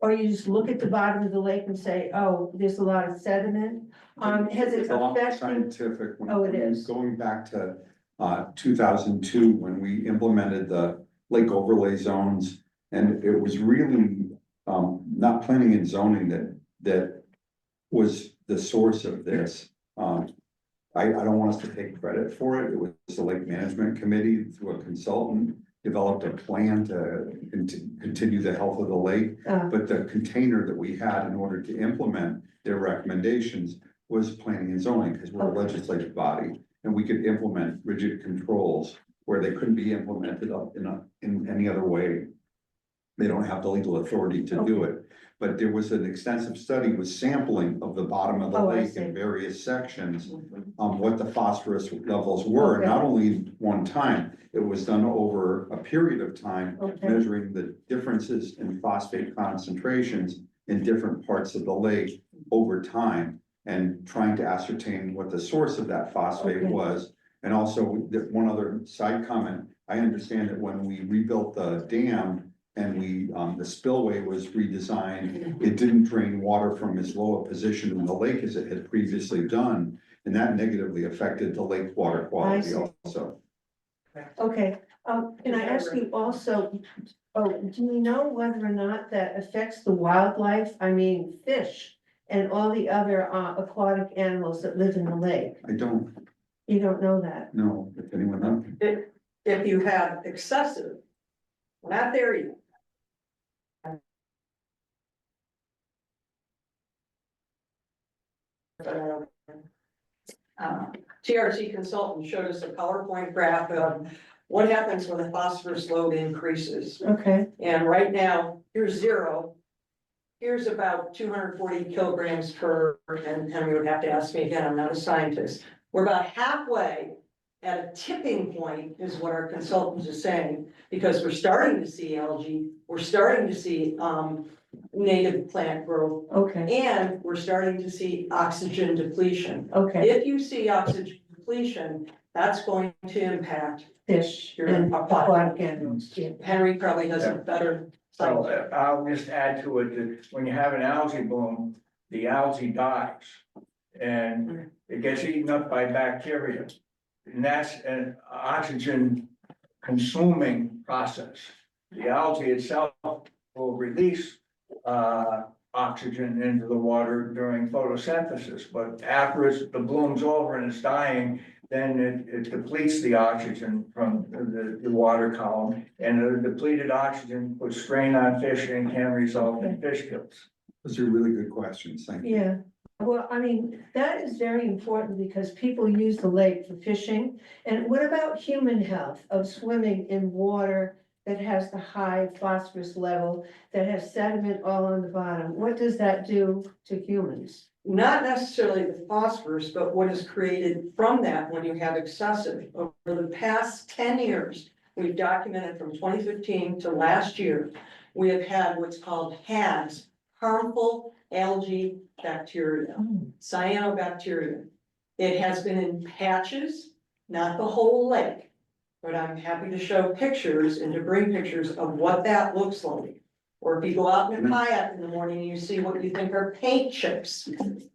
Or you just look at the bottom of the lake and say, oh, there's a lot of sediment? Has it It's a lot more affected? scientific. Oh, it is. Going back to 2002, when we implemented the lake overlay zones. And it was really not planning and zoning that was the source of this. I don't want us to take credit for it. It was the Lake Management Committee, through a consultant, developed a plan to continue the health of the lake. But the container that we had in order to implement their recommendations was planning and zoning, because we're a legislative body. And we could implement rigid controls where they couldn't be implemented in any other way. They don't have the legal authority to do it. But there was an extensive study with sampling of the bottom of the Oh, I lake see. in various sections. What the phosphorus levels were, Okay. not only one time, it was done over a period of time. Okay. Measuring the differences in phosphate concentrations in different parts of the lake over time. And trying to ascertain what the source of that phosphate Okay. was. And also, one other side comment, I understand that when we rebuilt the dam. And the spillway was redesigned, it didn't drain water from as low a position in the lake as it had previously done. And that negatively affected the lake water quality see. also. Okay, can I ask you also, do you know whether or not that affects the wildlife? I mean, fish and all the other aquatic animals that live in the lake? I don't You don't know that? know if anyone knows. If you have excessive, we're not there yet. TRC consultant showed us a PowerPoint graph of what happens when the phosphorus load increases. Okay, And right now, here's 0. Here's about 240 kilograms per, and Henry would have to ask me again, I'm not a scientist. We're about halfway at a tipping point is what our consultants are saying, because we're starting to see algae, we're starting to see native plant growth, okay, and we're starting to see oxygen depletion. okay, If you see oxygen depletion, that's going to impact. fish Your and aquatic aquatic animals, yeah. Henry probably has a better. So I'll just add to it that when you have an algae bloom, the algae dies. And it gets eaten up by bacteria. And that's an oxygen consuming process. The algae itself will release oxygen into the water during photosynthesis, but after the bloom's over and it's dying, then it depletes the oxygen from the water column, and the depleted oxygen puts strain on fish and can result in fish kills. Those are really good questions, thank you. Yeah, well, I mean, that is very important because people use the lake for fishing. And what about human health of swimming in water that has the high phosphorus level, that has sediment all on the bottom? What does that do to humans? Not necessarily the phosphorus, but what is created from that when you have excessive. Over the past 10 years, we've documented from 2015 to last year, we have had what's called HABs, harmful algae bacteria, cyanobacteria. It has been in patches, not the whole lake, but I'm happy to show pictures and to bring pictures of what that looks like. Or if you go out in a kayak in the morning and you see what you think are paint chips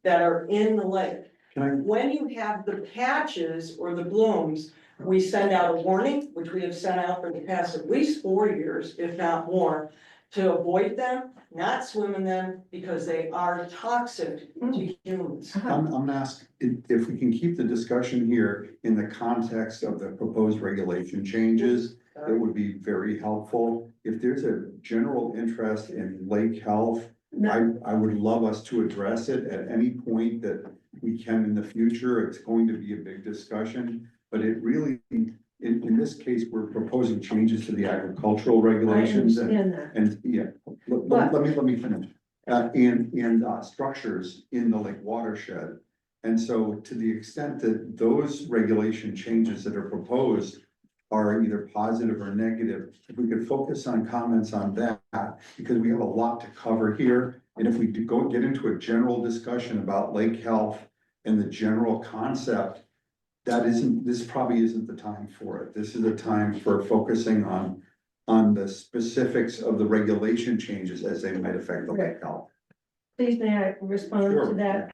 that are in the lake. When you have the patches or the blooms, we send out a warning, which we have sent out for the past at least 4 years, if not more, to avoid them, not swim in them, because they are toxic to humans. I'm asked if we can keep the discussion here in the context of the proposed regulation changes. It would be very helpful. If there's a general interest in lake health, I would love us to address it at any point that we can in the future. It's going to be a big discussion. but it really, in this case, we're proposing changes to the agricultural I regulations understand that. and, yeah, let me finish. And structures in the lake watershed. And so to the extent that those regulation changes that are proposed are either positive or negative, if we could focus on comments on that, because we have a lot to cover here. And if we do get into a general discussion about lake health and the general concept, this probably isn't the time for it. This is a time for focusing on the specifics of the regulation changes as they might affect the lake health. Please, may I respond Sure. to that?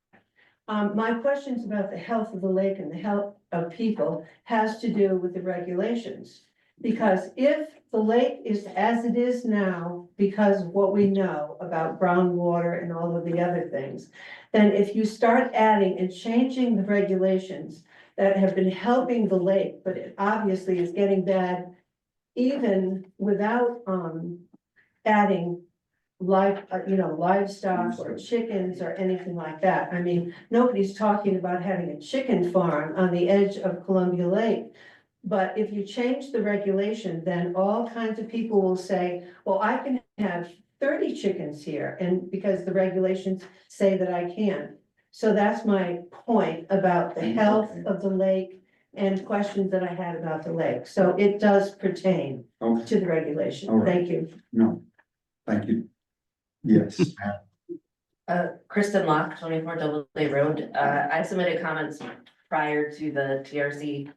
My questions about the health of the lake and the health of people has to do with the regulations. Because if the lake is as it is now, because of what we know about groundwater and all of the other things, then if you start adding and changing the regulations that have been helping the lake, but it obviously is getting bad even without, adding livestock or chickens or anything like that. I mean, nobody's talking about having a chicken farm on the edge of Columbia Lake. But if you change the regulation, then all kinds of people will say, well, I can have 30 chickens here, and because the regulations say that I can. So that's my point about the health of the lake and questions that I had about the lake. So it does pertain Okay, to the regulation. All right. Thank you. no, thank you. Yes, Kristen Locke, 24 Doubleday Road. I submitted comments prior to the TRC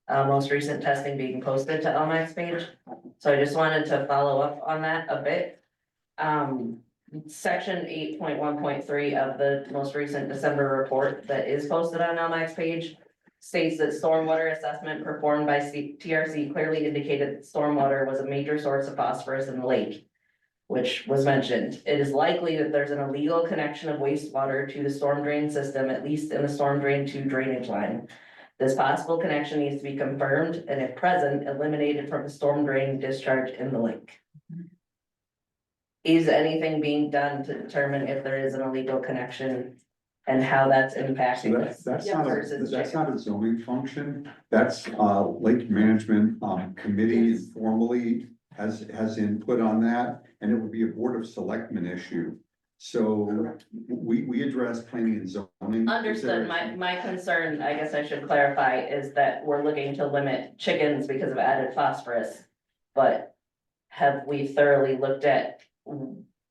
most recent testing being posted to LMAX page. So I just wanted to follow up on that a bit. Section 8.1.3 of the most recent December report that is posted on LMAX page states that stormwater assessment performed by TRC clearly indicated that stormwater was a major source of phosphorus in the lake, which was mentioned. It is likely that there's an illegal connection of wastewater to the storm drain system, at least in the storm drain to drainage line. This possible connection needs to be confirmed and if present, eliminated from the storm drain discharge in the lake. Is anything being done to determine if there is an illegal connection and how that's so impacting that's this not versus that's chicken? not a zoning function. That's lake management committee informally has input on that, and it would be a board of selectmen issue. So we address planning and zoning. Understood. My concern, I guess I should clarify, is that we're looking to limit chickens because of added phosphorus. But have we thoroughly looked at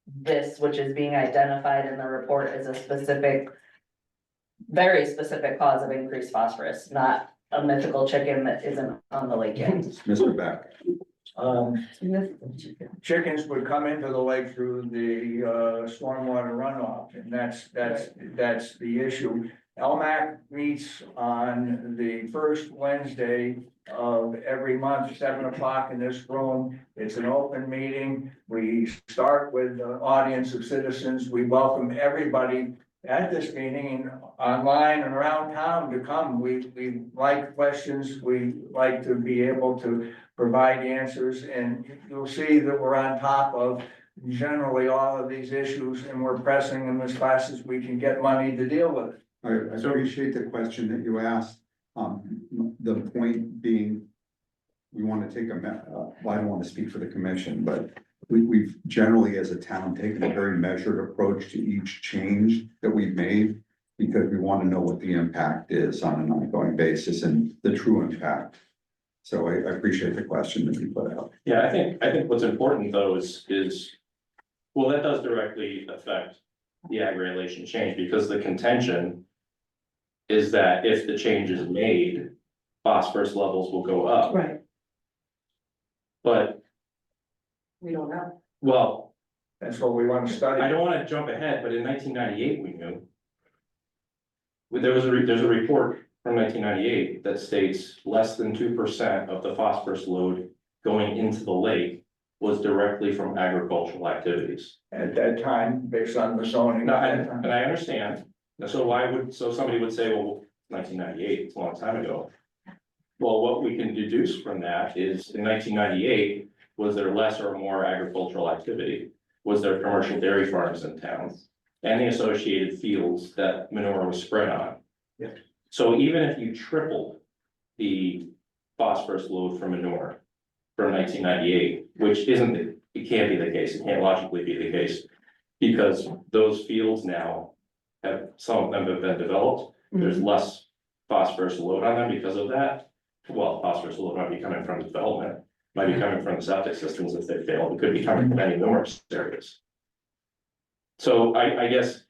this, which is being identified in the report as a specific, very specific cause of increased phosphorus, not a mythical chicken that isn't on the lake yet? Mr. Beck. Chickens would come into the lake through the stormwater runoff, and that's the issue. LMAC meets on the first Wednesday of every month, 7 o'clock in this room. It's an open meeting. We start with an audience of citizens. We welcome everybody at this meeting online and around town to come. We like questions. We like to be able to provide answers, and you'll see that we're on top of generally all of these issues, and we're pressing them as fast as we can get money to deal with it. I appreciate the question that you asked. The point being, we want to take well, I don't want to speak for the commission, but we've generally as a town taken a very measured approach to each change that we've made, because we want to know what the impact is on an ongoing basis and the true impact. So I appreciate the question that you put out. Yeah, I think what's important though is, well, that does directly affect the ag regulation change, because the contention is that if the change is made, phosphorus levels will go up. Right. But, We don't know. well, That's what we want to study. I don't want to jump ahead, but in 1998, we knew. There's a report from 1998 that states less than 2% of the phosphorus load going into the lake was directly from agricultural activities. At that time, based on the zoning. Now, and I understand, so somebody would say, well, 1998, it's a long time ago. Well, what we can deduce from that is in 1998, was there less or more agricultural activity? Was there commercial dairy farms in town? And the associated fields that manure was spread on? Yeah. So even if you tripled the phosphorus load from manure from 1998, which isn't, it can't be the case, it can't logically be the case. Because those fields now have, some of them have been developed, there's less phosphorus load on them because of that. Well, phosphorus load might be coming from development, might be coming from the septic systems if they fail, it could be coming from any numerous areas. So I guess,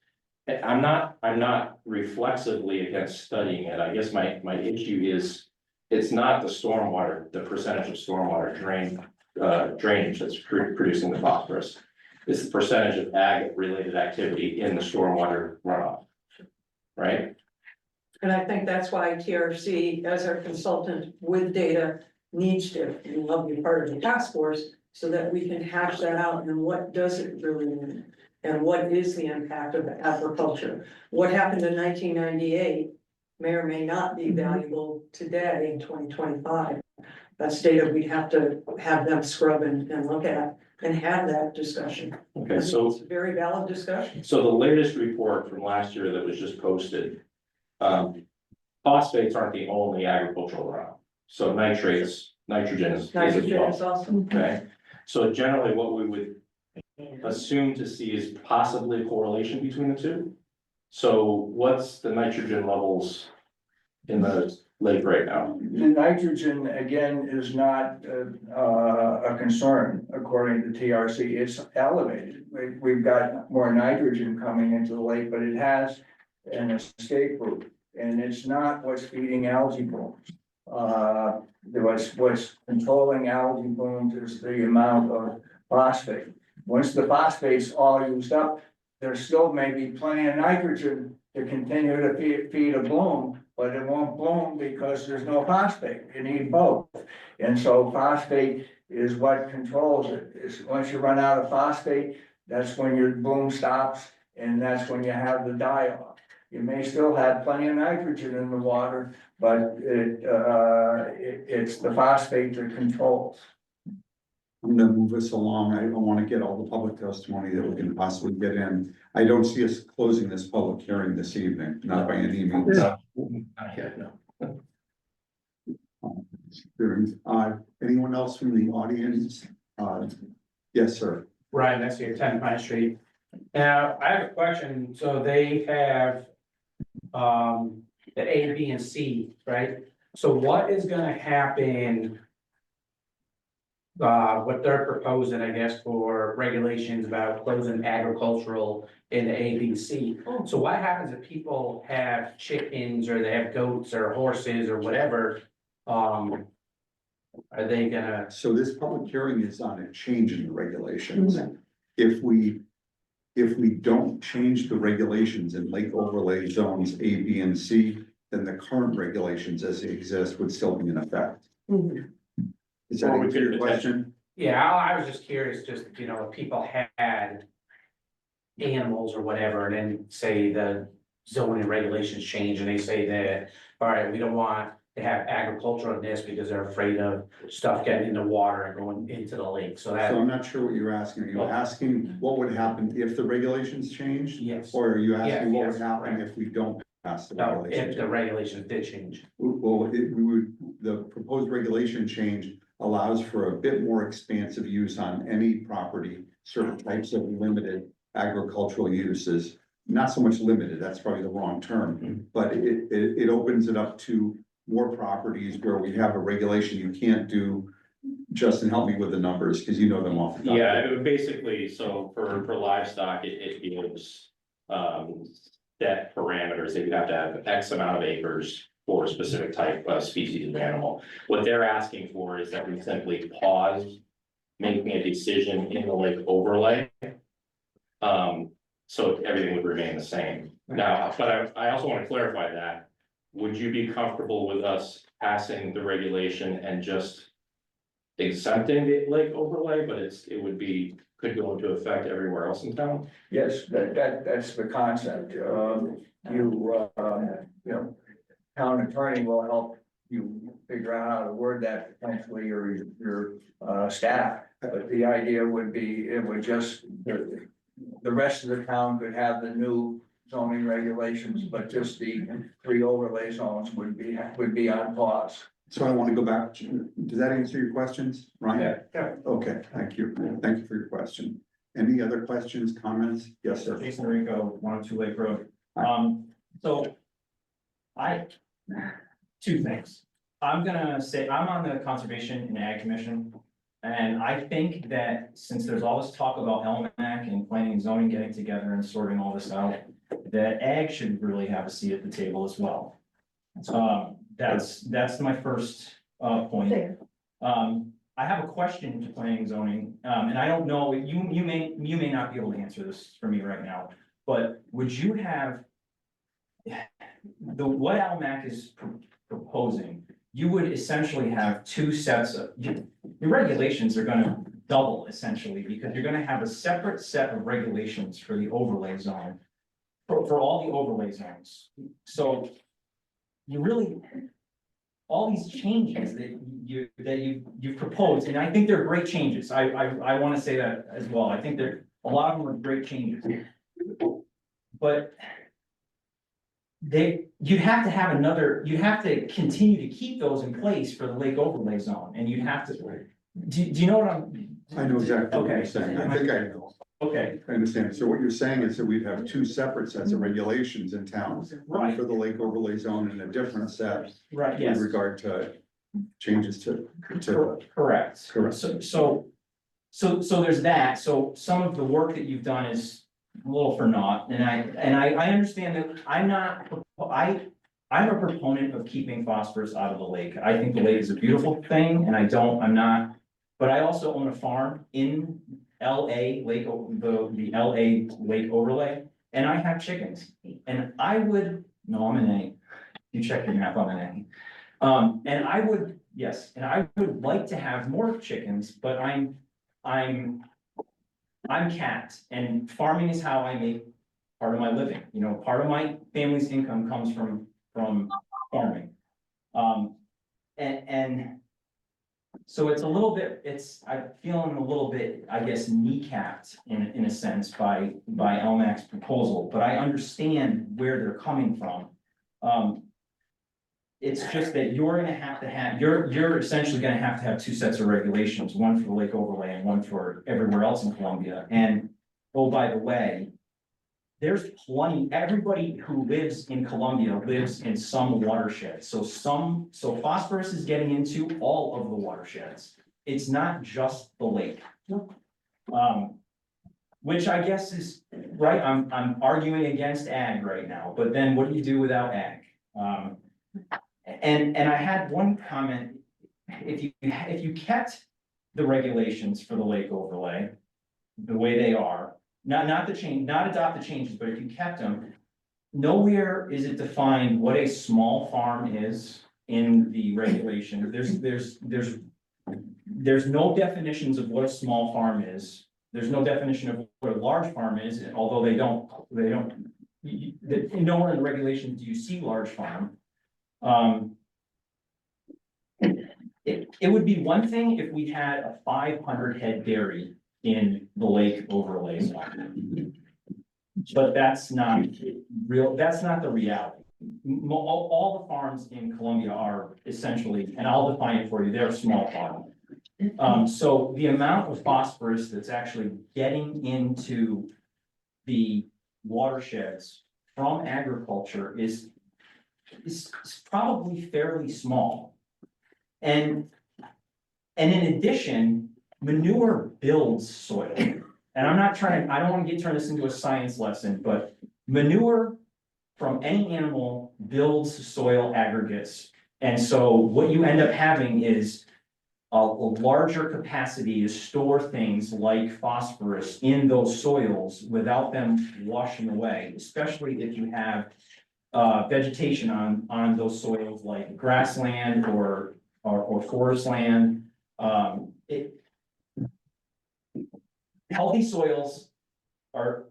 I'm not reflexively against studying it, I guess my issue is, it's not the stormwater, the percentage of stormwater drainage that's producing the phosphorus. It's the percentage of ag-related activity in the stormwater runoff, right? And I think that's why TRC, as our consultant with data, needs to, and will be part of the task force, so that we can hash that out, and what does it really mean? And what is the impact of agriculture? What happened in 1998 may or may not be valuable today in 2025. That's data we'd have to have them scrub and look at and have that discussion. Okay, so. It's a very valid discussion. So the latest report from last year that was just posted, phosphates aren't the only agricultural runoff. So nitrates, nitrogen is as Nitrogen is well, awesome. okay? So generally what we would assume to see is possibly a correlation between the two. So what's the nitrogen levels in the lake right now? The nitrogen, again, is not a concern according to TRC. It's elevated. We've got more nitrogen coming into the lake, but it has an escape route. And it's not what's feeding algae blooms. What's controlling algae blooms is the amount of phosphate. Once the phosphate's all used up, there still may be plenty of nitrogen to continue to feed a bloom, but it won't bloom because there's no phosphate. You need both. And so phosphate is what controls it. Once you run out of phosphate, that's when your bloom stops, and that's when you have the die-off. You may still have plenty of nitrogen in the water, but it's the phosphate that controls. I'm gonna move us along. I don't want to get all the public testimony that we can possibly get in. I don't see us closing this public hearing this evening, not by any means. Not yet, no. Anyone else from the audience? Yes, sir. Ryan, that's here, 10 Pine Street. Now, I have a question. So they have the A, B, and C, right? So what is gonna happen? What they're proposing, I guess, for regulations about closing agricultural in the A, B, C. So what happens if people have chickens or they have goats or horses or whatever? Are they gonna? So this public hearing is on a change in the regulations. If we don't change the regulations in lake overlay zones A, B, and C, then the current regulations as they exist would still be in effect. Is that answer your question? Yeah, I was just curious, just, you know, if people had animals or whatever, and then say the zoning regulations change and they say that, all right, we don't want to have agriculture on this because they're afraid of stuff getting in the water and going into the lake, so that. So I'm not sure what you're asking. Are you asking what would happen if the regulations changed? Yes. Or are you asking what Yes, would happen if we don't pass the No, regulations? if the regulations did change. Well, the proposed regulation change allows for a bit more expansive use on any property, certain types of limited agricultural uses. Not so much limited, that's probably the wrong term, but it opens it up to more properties where we have a regulation you can't do. Justin, help me with the numbers, because you know them off the top. Yeah, it would basically, so for livestock, it gives set parameters that you have to have X amount of acres for a specific type of species of animal. What they're asking for is that we simply pause making a decision in the lake overlay. So everything would remain the same. Now, but I also want to clarify that. Would you be comfortable with us passing the regulation and just exempting the lake overlay, but it would be, could go into effect everywhere else in town? Yes, that's the concept. You know, town attorney will help you figure out how to word that potentially, or your staff. But the idea would be, it would just, the rest of the town could have the new zoning regulations, but just the 3 overlay zones would be on pause. So I want to go back, does that answer your questions, Ryan? Yeah. Okay, thank you. Thank you for your question. Any other questions, comments? Yes, sir. Jason Rico, 102 Lake Road. So two things. I'm gonna say, I'm on the Conservation and Ag Commission. And I think that since there's all this talk about LMAC and planning and zoning getting together and sorting all this out, that ag should really have a seat at the table as well. That's my first point. There. I have a question to planning and zoning, and I don't know, you may not be able to answer this for me right now, but would you have what LMAC is proposing? You would essentially have two sets of, your regulations are gonna double essentially, because you're gonna have a separate set of regulations for the overlay zone. For all the overlay zones, so you really, all these changes that you've proposed, and I think they're great changes, I wanna say that as well, I think a lot of them are great changes. But you'd have to have you have to continue to keep those in place for the lake overlay zone, and you'd have to, do you know what I know exactly what you're Okay. saying. I think I know. Okay, I understand. So what you're saying is that we'd have two separate sets of regulations in town. One Right. for the lake overlay zone and a different set right, yes. with regard to changes to. Correct. Correct. So there's that, so some of the work that you've done is a little for naught, and I understand that I'm a proponent of keeping phosphorus out of the lake. I think the lake is a beautiful thing, and but I also own a farm in LA Lake, the LA Lake overlay, and I have chickens, and I'm an A. You check your map, I'm an A. And I would like to have more chickens, but I'm capped, and farming is how I make part of my living, part of my family's income comes from farming. And so it's a little bit, I'm feeling a little bit, I guess, kneecapped in a sense by LMAC's proposal, but I understand where they're coming from. It's just that you're essentially gonna have to have two sets of regulations, one for the lake overlay and one for everywhere else in Columbia. And, oh, by the way, there's everybody who lives in Columbia lives in some watershed. So phosphorus is getting into all of the watersheds. It's not just the lake. Which I guess is, right, I'm arguing against ag right now, but then what do you do without ag? And I had one comment, if you kept the regulations for the lake overlay the way they are, not adopt the changes, but if you kept them, nowhere is it defined what a small farm is in the regulation. There's no definitions of what a small farm is. There's no definition of what a large farm is, although nowhere in the regulations do you see large farm. It would be one thing if we had a 500 head dairy in the lake overlay zone. But that's not the reality. All the farms in Columbia are essentially, and I'll define it for you, they're small farm. So the amount of phosphorus that's actually getting into the watersheds from agriculture is probably fairly small. And in addition, manure builds soil. And I don't want to turn this into a science lesson, but manure from any animal builds soil aggregates. And so what you end up having is a larger capacity to store things like phosphorus in those soils without them washing away, especially if you have vegetation on those soils like grassland or forest land. Healthy soils are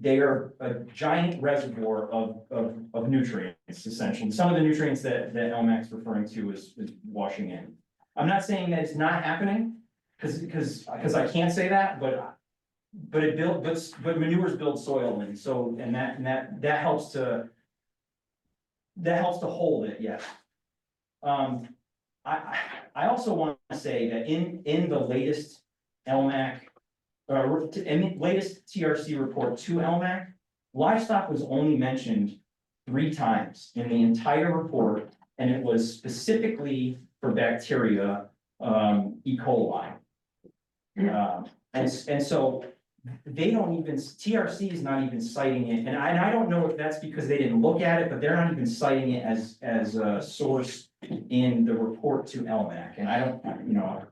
a giant reservoir of nutrients, essentially. Some of the nutrients that LMAC's referring to is washing in. I'm not saying that it's not happening, because I can't say that, but manures build soil, and that helps to hold it, yes. I also want to say that in the latest LMAC, in the latest TRC report to LMAC, livestock was only mentioned 3 times in the entire report, and it was specifically for bacteria, E. coli. And so they don't even, TRC is not even citing it, and I don't know if that's because they didn't look at it, but they're not even citing it as a source in the report to LMAC, and I don't, you know.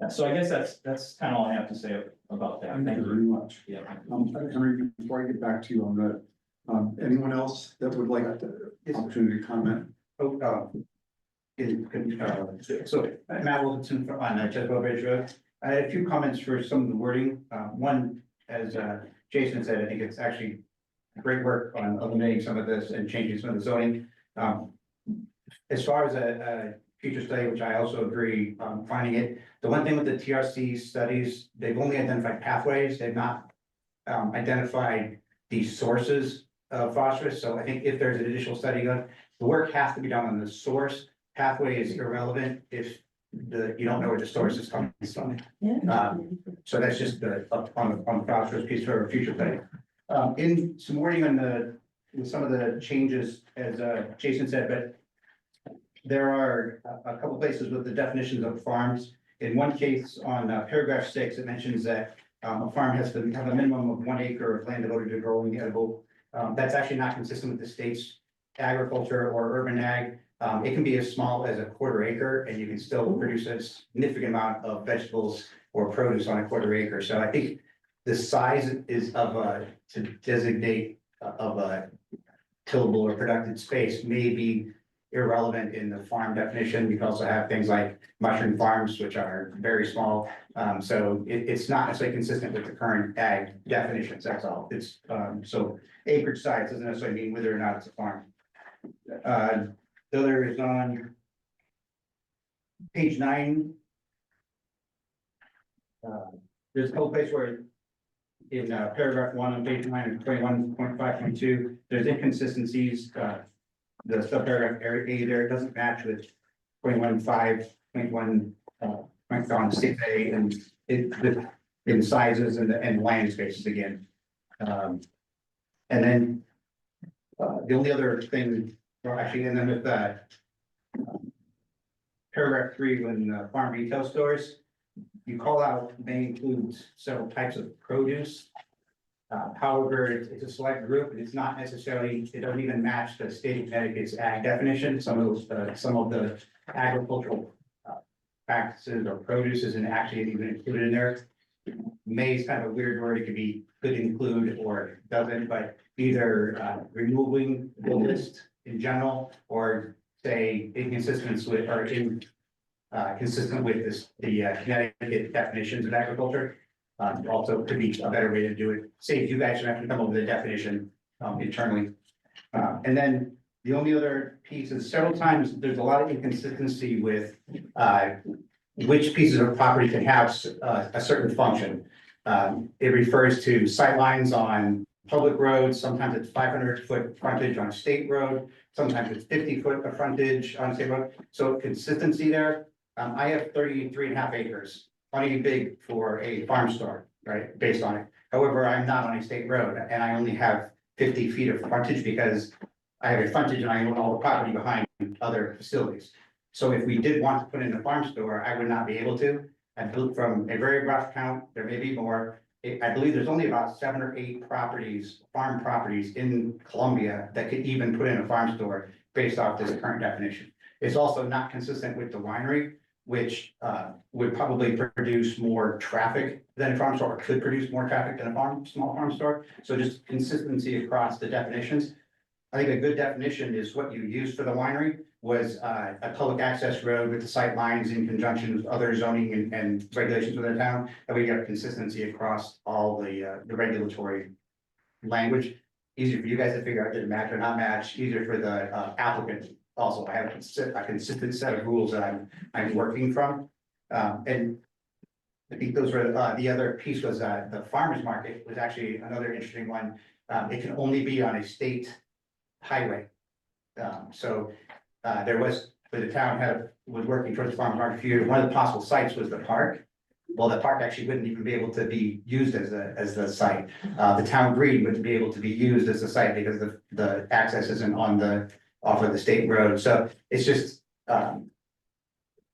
So I guess that's kind of all I have to say about that. Thank you very much. Yeah. Henry, before I get back to you on that, anyone else that would like the opportunity to comment? So Matt Wilkinson on Cheswell Bridge Road. I had a few comments for some of the wording. One, as Jason said, I think it's actually great work on eliminating some of this and changing some of the zoning. As far as a future study, which I also agree, finding it, the one thing with the TRC studies, they've only identified pathways, they've not identified the sources of phosphorus. So I think if there's an additional study done, the work has to be done on the source. Pathway is irrelevant if you don't know where the source is coming from. So that's just on the phosphorus piece for a future study. In some wording on some of the changes, as Jason said, but there are a couple places with the definitions of farms. In one case on paragraph 6, it mentions that a farm has to have a minimum of 1 acre of land devoted to growing edible. That's actually not consistent with the state's agriculture or urban ag. It can be as small as a 1/4 acre and you can still produce a significant amount of vegetables or produce on a 1/4 acre. So I think the size is to designate of a tillable or productive space may be irrelevant in the farm definition. You can also have things like mushroom farms, which are very small. So it's not necessarily consistent with the current ag definitions, that's all. It's so acreage size doesn't necessarily mean whether or not it's a farm. The other is on page 9. There's a couple places where in paragraph 1 on page 9 and 21.5.2, there's inconsistencies. The subparagraph A there doesn't match with 21.5.1 on 6A and in sizes and land spaces again. And then the only other thing, or actually, and then with paragraph 3, when farm retail stores, you call out may include several types of produce. However, it's a select group, and it's not necessarily, it doesn't even match the state of Connecticut's ag definition. Some of the agricultural practices or produce isn't actually even included in there. May is kind of a weird word, it could include or doesn't, but either removing the list in general or say inconsistent with or consistent with the Connecticut definitions of agriculture. Also could be a better way to do it. Say if you guys should have to come up with a definition internally. And then the only other piece is several times there's a lot of inconsistency with which pieces of property can have a certain function. It refers to sightlines on public roads. Sometimes it's 500-foot frontage on a state road. Sometimes it's 50-foot of frontage on a state road. So consistency there. I have 33.5 acres. Plenty big for a farm store, right, based on it. However, I'm not on a state road and I only have 50 feet of frontage because I have a frontage and I own all the property behind other facilities. So if we did want to put in a farm store, I would not be able to. And from a very rough count, there may be more. I believe there's only about 7 or 8 properties, farm properties in Columbia that could even put in a farm store based off this current definition. It's also not consistent with the winery, which would probably produce more traffic than a farm store, or could produce more traffic than a small farm store. So just consistency across the definitions. I think a good definition is what you use for the winery was a public access road with the sight lines in conjunction with other zoning and regulations within the town. That we got consistency across all the regulatory language. Easier for you guys to figure out did it match or not match, easier for the applicant. Also, I have a consistent set of rules that I'm working from. And I think those were the other piece was the farmers market was actually another interesting one. It can only be on a state highway. There was, where the town was working towards the farm park a few years, one of the possible sites was the park. Well, the park actually wouldn't even be able to be used as the site. The town green wouldn't be able to be used as a site because the access isn't off of the state road, so it's just,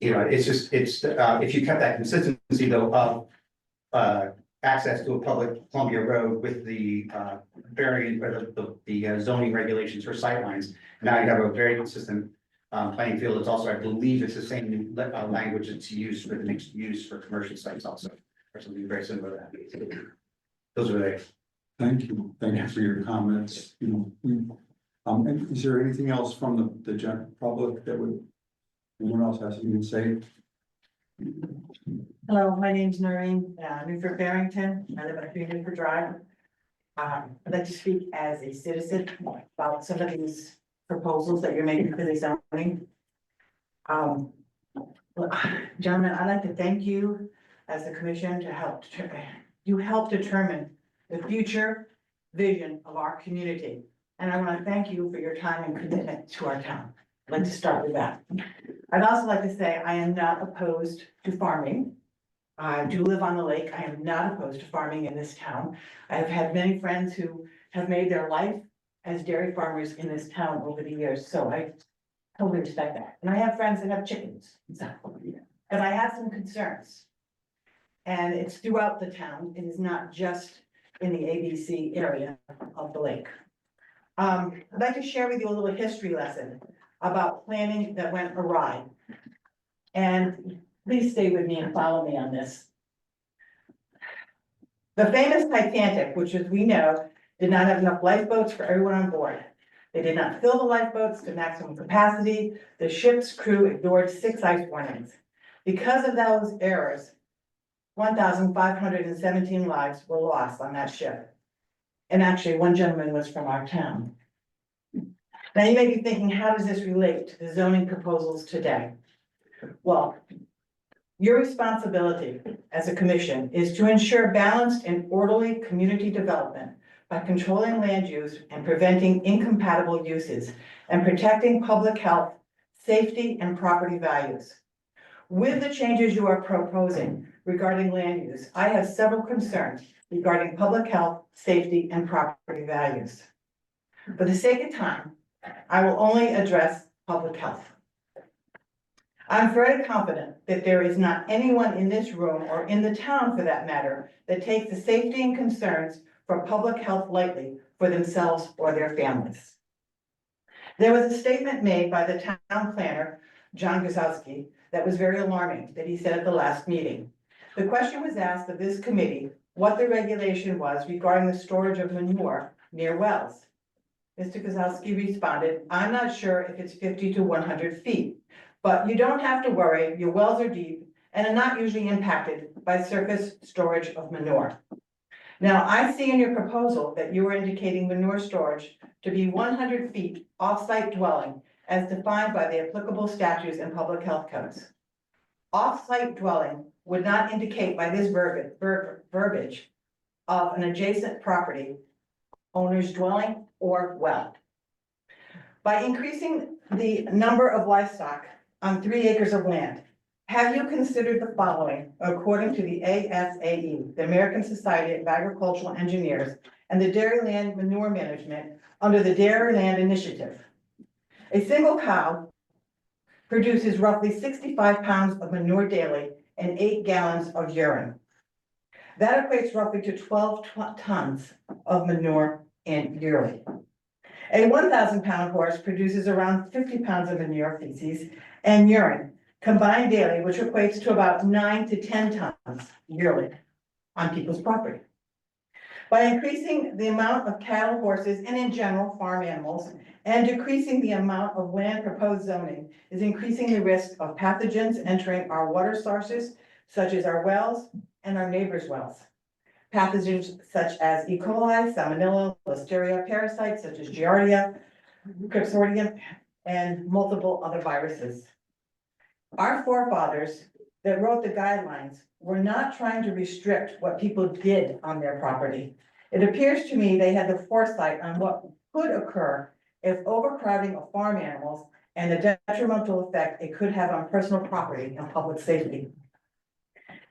if you kept that consistency though of access to a public Columbia road with the variant or the zoning regulations for sightlines, now you have a very consistent playing field. It's also, I believe it's the same language that's used for the mixed use for commercial sites also, or something very similar to that. Those are they. Thank you for your comments, and is there anything else from the general public that anyone else has anything to say? Hello, my name's Noreen, Newford Barrington. I live on 3 Newford Drive. I'd like to speak as a citizen about some of these proposals that you're making for the zoning. Gentlemen, I'd like to thank you as a commission to help determine the future vision of our community. And I want to thank you for your time and commitment to our town. I'd like to start with that. I'd also like to say I am not opposed to farming. I do live on the lake. I am not opposed to farming in this town. I have had many friends who have made their life as dairy farmers in this town over the years, so I totally respect that. And I have friends that have chickens, so, but I have some concerns. And it's throughout the town. It is not just in the ABC area of the lake. I'd like to share with you a little history lesson about planning that went awry. And please stay with me and follow me on this. The famous Titanic, which as we know, did not have enough lifeboats for everyone on board. They did not fill the lifeboats to maximum capacity. The ship's crew ignored 6 ice warnings. Because of those errors, 1,517 lives were lost on that ship. And actually, one gentleman was from our town. Now you may be thinking, how does this relate to the zoning proposals today? Well, your responsibility as a commission is to ensure balanced and orderly community development by controlling land use and preventing incompatible uses and protecting public health, safety, and property values. With the changes you are proposing regarding land use, I have several concerns regarding public health, safety, and property values. For the sake of time, I will only address public health. I'm very confident that there is not anyone in this room or in the town for that matter that takes the safety and concerns for public health lightly for themselves or their families. There was a statement made by the town planner, John Guzowski, that was very alarming that he said at the last meeting. The question was asked of this committee what the regulation was regarding the storage of manure near wells. Mr. Guzowski responded, I'm not sure if it's 50 to 100 feet, but you don't have to worry, your wells are deep and are not usually impacted by surface storage of manure. Now, I see in your proposal that you are indicating manure storage to be 100 feet off-site dwelling as defined by the applicable statutes and public health codes. Off-site dwelling would not indicate by this verbiage of an adjacent property owner's dwelling or well. By increasing the number of livestock on 3 acres of land, have you considered the following according to the ASAE, the American Society of Agricultural Engineers, and the Dairyland Manure Management under the Dairyland Initiative? A single cow produces roughly 65 pounds of manure daily and 8 gallons of urine. That equates roughly to 12 tons of manure yearly. A 1,000-pound horse produces around 50 pounds of manure, feces, and urine combined daily, which equates to about 9 to 10 tons yearly on people's property. By increasing the amount of cattle, horses, and in general farm animals, and decreasing the amount of land proposed zoning is increasing the risk of pathogens entering our water sources, such as our wells and our neighbors' wells. Pathogens such as E. coli, Salmonella, Listeria, parasites such as Giardia, Cryptosporidium, and multiple other viruses. Our forefathers that wrote the guidelines were not trying to restrict what people did on their property. It appears to me they had the foresight on what could occur if overcrowding of farm animals and the detrimental effect it could have on personal property and public safety.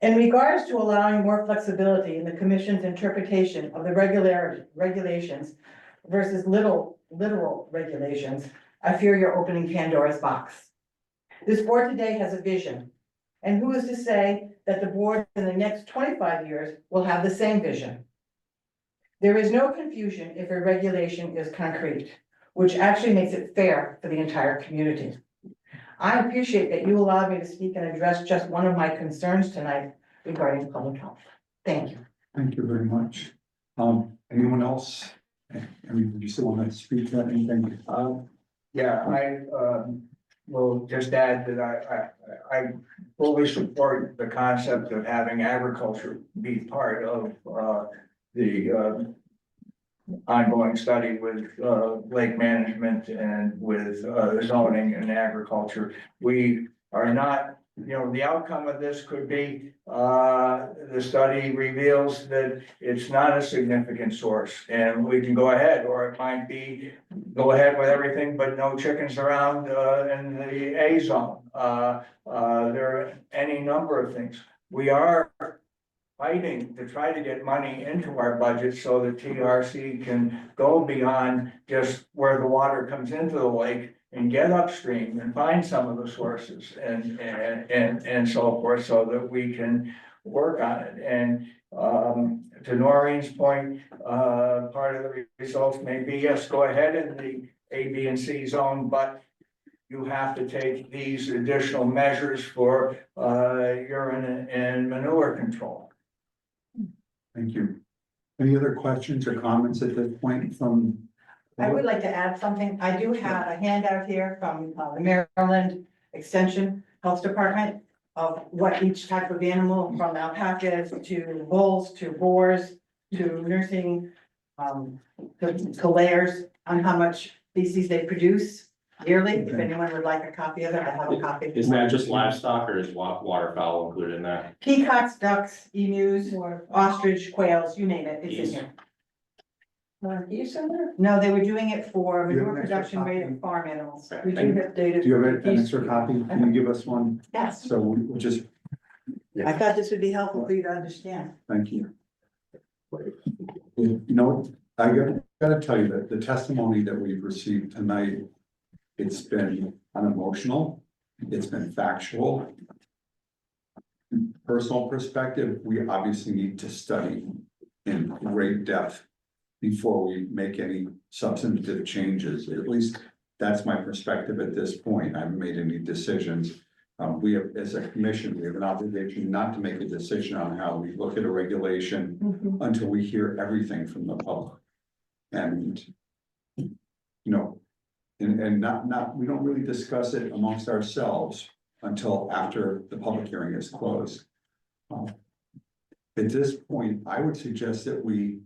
In regards to allowing more flexibility in the commission's interpretation of the regulations versus literal regulations, I fear you're opening Pandora's box. This board today has a vision, and who is to say that the board in the next 25 years will have the same vision? There is no confusion if a regulation is concrete, which actually makes it fair for the entire community. I appreciate that you allowed me to speak and address just one of my concerns tonight regarding public health. Thank you. Thank you very much. Anyone else? I mean, do you still want to speak to anything? Yeah, I will just add that I fully support the concept of having agriculture be part of the ongoing study with lake management and with zoning and agriculture. We are not, the outcome of this could be the study reveals that it's not a significant source and we can go ahead, or it might be go ahead with everything but no chickens around in the A zone. There are any number of things. We are fighting to try to get money into our budget so that TRC can go beyond just where the water comes into the lake and get upstream and find some of the sources and so forth, so that we can work on it. And to Noreen's point, part of the results may be, yes, go ahead in the A, B, and C zone, but you have to take these additional measures for urine and manure control. Thank you. Any other questions or comments at this point from? I would like to add something. I do have a handout here from the Maryland Extension Health Department of what each type of animal, from alpacas to bulls to boars to nursing to layers, on how much feces they produce yearly. If anyone would like a copy of it, I have a copy. Is that just livestock or is waterfowl included in that? Peacocks, ducks, emus, ostrich, quails, you name it, it's in Geese. here. Geese in there? No, they were doing it for Do you have manure an extra production rate copy? of farm animals. We do have data. Do you have an extra copy? Can you give us one? Yes, So we'll just, I thought this would be helpful for you to understand. thank you. You know, I gotta tell you that the testimony that we've received tonight, it's been unemotional, it's been factual. Personal perspective, we obviously need to study in great depth before we make any substantive changes. At least that's my perspective at this point. I haven't made any decisions. We have, as a commission, we have an obligation not to make a decision on how we look at a regulation until we hear everything from the public. And, and not, we don't really discuss it amongst ourselves until after the public hearing is closed. At this point, I would suggest that we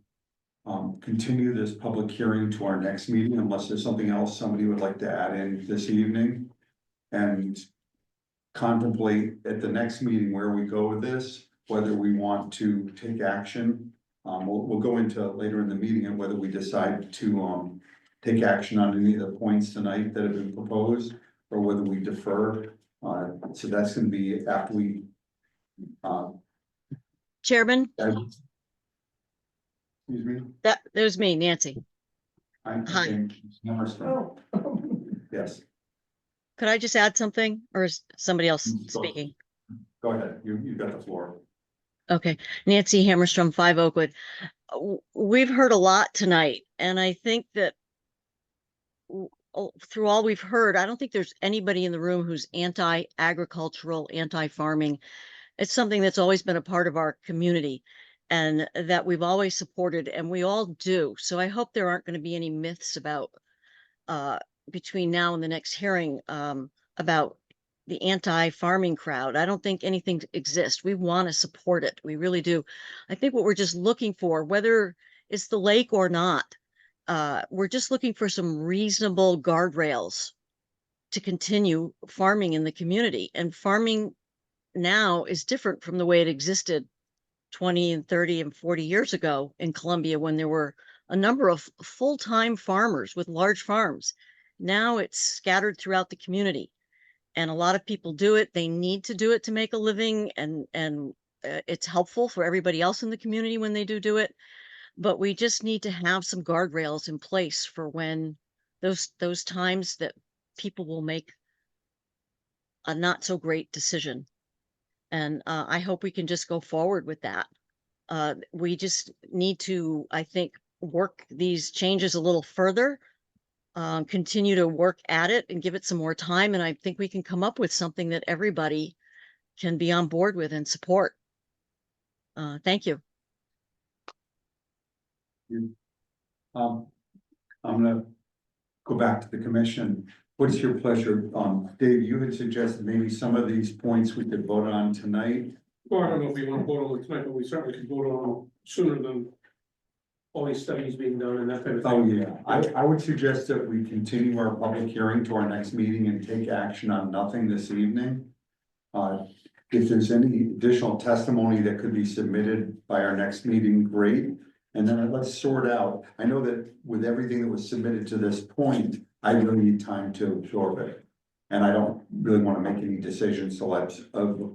continue this public hearing to our next meeting, unless there's something else somebody would like to add in this evening. And contemplate at the next meeting where we go with this, whether we want to take action. We'll go into later in the meeting and whether we decide to take action on any of the points tonight that have been proposed, or whether we defer. So that's gonna be after we. Chairman, Excuse me? there's me, Nancy. Hi. Oh. Yes, Could I just add something, or is somebody else speaking? go ahead, you got the floor. Okay, Nancy Hammerstrom, 5 Oakwood. We've heard a lot tonight, and I think that through all we've heard, I don't think there's anybody in the room who's anti-agricultural, anti-farming. It's something that's always been a part of our community and that we've always supported, and we all do. So I hope there aren't going to be any myths about between now and the next hearing about the anti-farming crowd. I don't think anything exists. We want to support it. We really do. I think what we're just looking for, whether it's the lake or not, we're just looking for some reasonable guardrails to continue farming in the community. And farming now is different from the way it existed 20 and 30 and 40 years ago in Columbia, when there were a number of full-time farmers with large farms. Now it's scattered throughout the community. And a lot of people do it. They need to do it to make a living, and it's helpful for everybody else in the community when they do it. But we just need to have some guardrails in place for when those times that people will make a not so great decision. And I hope we can just go forward with that. We just need to, I think, work these changes a little further, continue to work at it and give it some more time. And I think we can come up with something that everybody can be on board with and support. Thank you. I'm gonna go back to the commission. What's your pleasure? Dave, you had suggested maybe some of these points we could vote on tonight. Well, I don't know if we want to vote on it tonight, but we certainly could vote on them sooner than all these studies being done and that kind of thing. Oh, yeah. I would suggest that we continue our public hearing to our next meeting and take action on nothing this evening. If there's any additional testimony that could be submitted by our next meeting, great. And then let's sort out. I know that with everything that was submitted to this point, I really need time to absorb it. And I don't really want to make any decisions till I've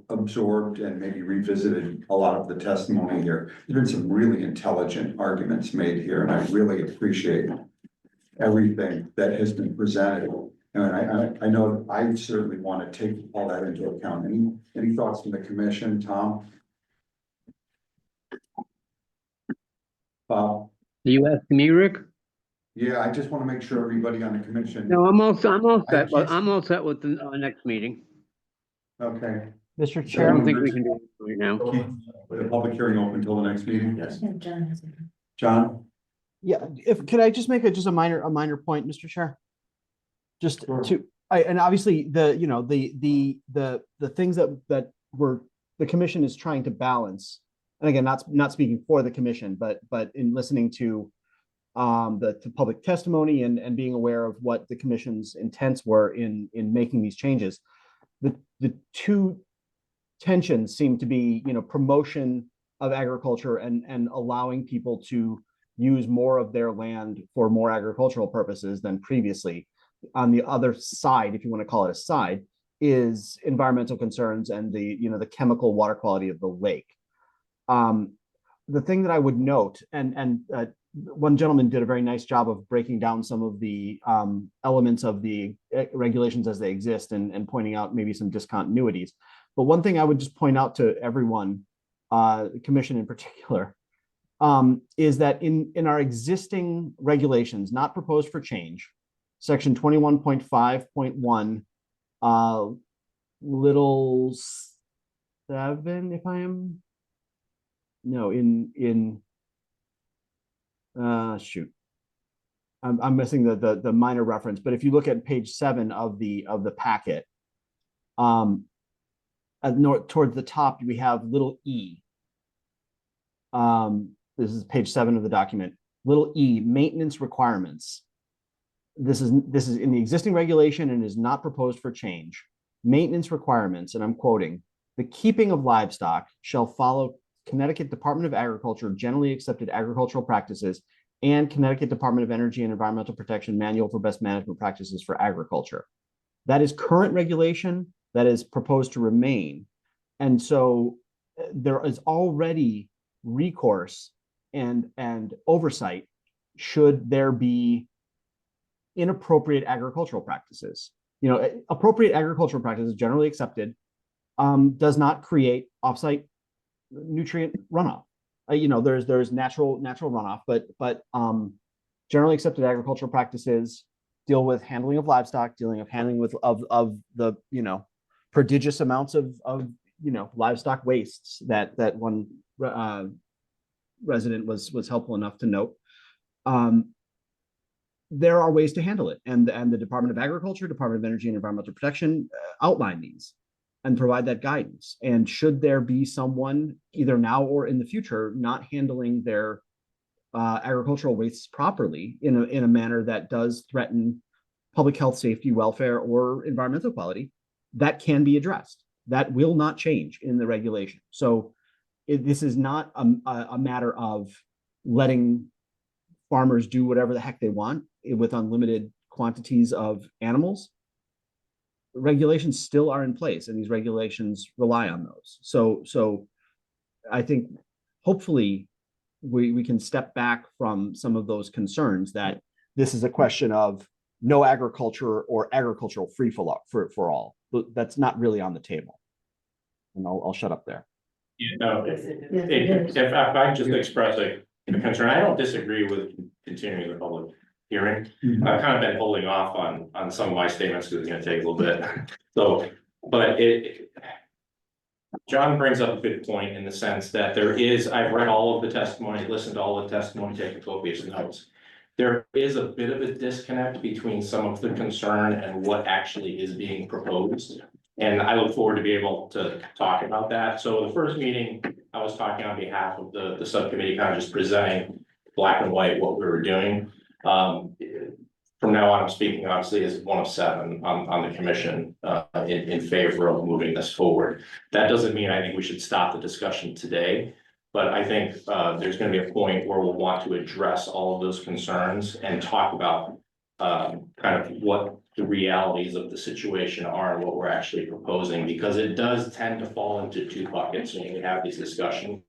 absorbed and maybe revisited a lot of the testimony here. There's been some really intelligent arguments made here, and I really appreciate everything that has been presented. And I know I certainly want to take all that into account. Any thoughts from the commission, Tom? Bob? Are you asking me, Rick? Yeah, I just want to make sure everybody on the commission. No, I'm all set, but I'm all set with the next meeting. Okay. Mr. I Chair. don't think we can do it right now. Keep the public hearing open until the next meeting. Yes. John? Yeah, could I just make just a minor point, Mr. Chair? Just Sure. and obviously the things that the commission is trying to balance, and again, not speaking for the commission, but in listening to the public testimony and being aware of what the commission's intents were in making these changes, the two tensions seem to be, promotion of agriculture and allowing people to use more of their land for more agricultural purposes than previously. On the other side, if you want to call it a side, is environmental concerns and the chemical water quality of the lake. The thing that I would note, and one gentleman did a very nice job of breaking down some of the elements of the regulations as they exist and pointing out maybe some discontinuities. But one thing I would just point out to everyone, the commission in particular, is that in our existing regulations, not proposed for change, section 21.5.1, little 7, if I am, no, shoot, I'm missing the minor reference, but if you look at page 7 of the packet, towards the top we have little e. This is page 7 of the document. Little e, maintenance requirements. This is in the existing regulation and is not proposed for change. Maintenance requirements, and I'm quoting: the keeping of livestock shall follow Connecticut Department of Agriculture generally accepted agricultural practices and Connecticut Department of Energy and Environmental Protection Manual for Best Management Practices for Agriculture. That is current regulation that is proposed to remain. And so there is already recourse and oversight should there be inappropriate agricultural practices. Appropriate agricultural practices generally accepted does not create offsite nutrient runoff. There's natural runoff, but generally accepted agricultural practices deal with handling of livestock, handling of the prodigious amounts of livestock wastes that one resident was helpful enough to note. There are ways to handle it, and the Department of Agriculture, Department of Energy and Environmental Protection outline these and provide that guidance. And should there be someone either now or in the future not handling their agricultural wastes properly in a manner that does threaten public health, safety, welfare, or environmental quality, that can be addressed. That will not change in the regulation. So this is not a matter of letting farmers do whatever the heck they want with unlimited quantities of animals, regulations still are in place, and these regulations rely on those. So I think hopefully we can step back from some of those concerns that this is a question of no agriculture or agricultural free for all. But that's not really on the table. And I'll shut up there. You know, if I just express a concern, I don't disagree with continuing the public hearing. I've kind of been holding off on some of my statements because it's gonna take a little bit. So, but John brings up a good point in the sense that I've read all of the testimony, listened to all the testimony, taken copious notes. There is a bit of a disconnect between some of the concern and what actually is being proposed. And I look forward to be able to talk about that. So the first meeting, I was talking on behalf of the subcommittee, kind of just presenting black and white what we were doing. From now on, I'm speaking obviously as one of 7 on the commission in favor of moving this forward. That doesn't mean I think we should stop the discussion today, but I think there's going to be a point where we'll want to address all of those concerns and talk about kind of what the realities of the situation are and what we're actually proposing, because it does tend to fall into 2 buckets when we have these discussions.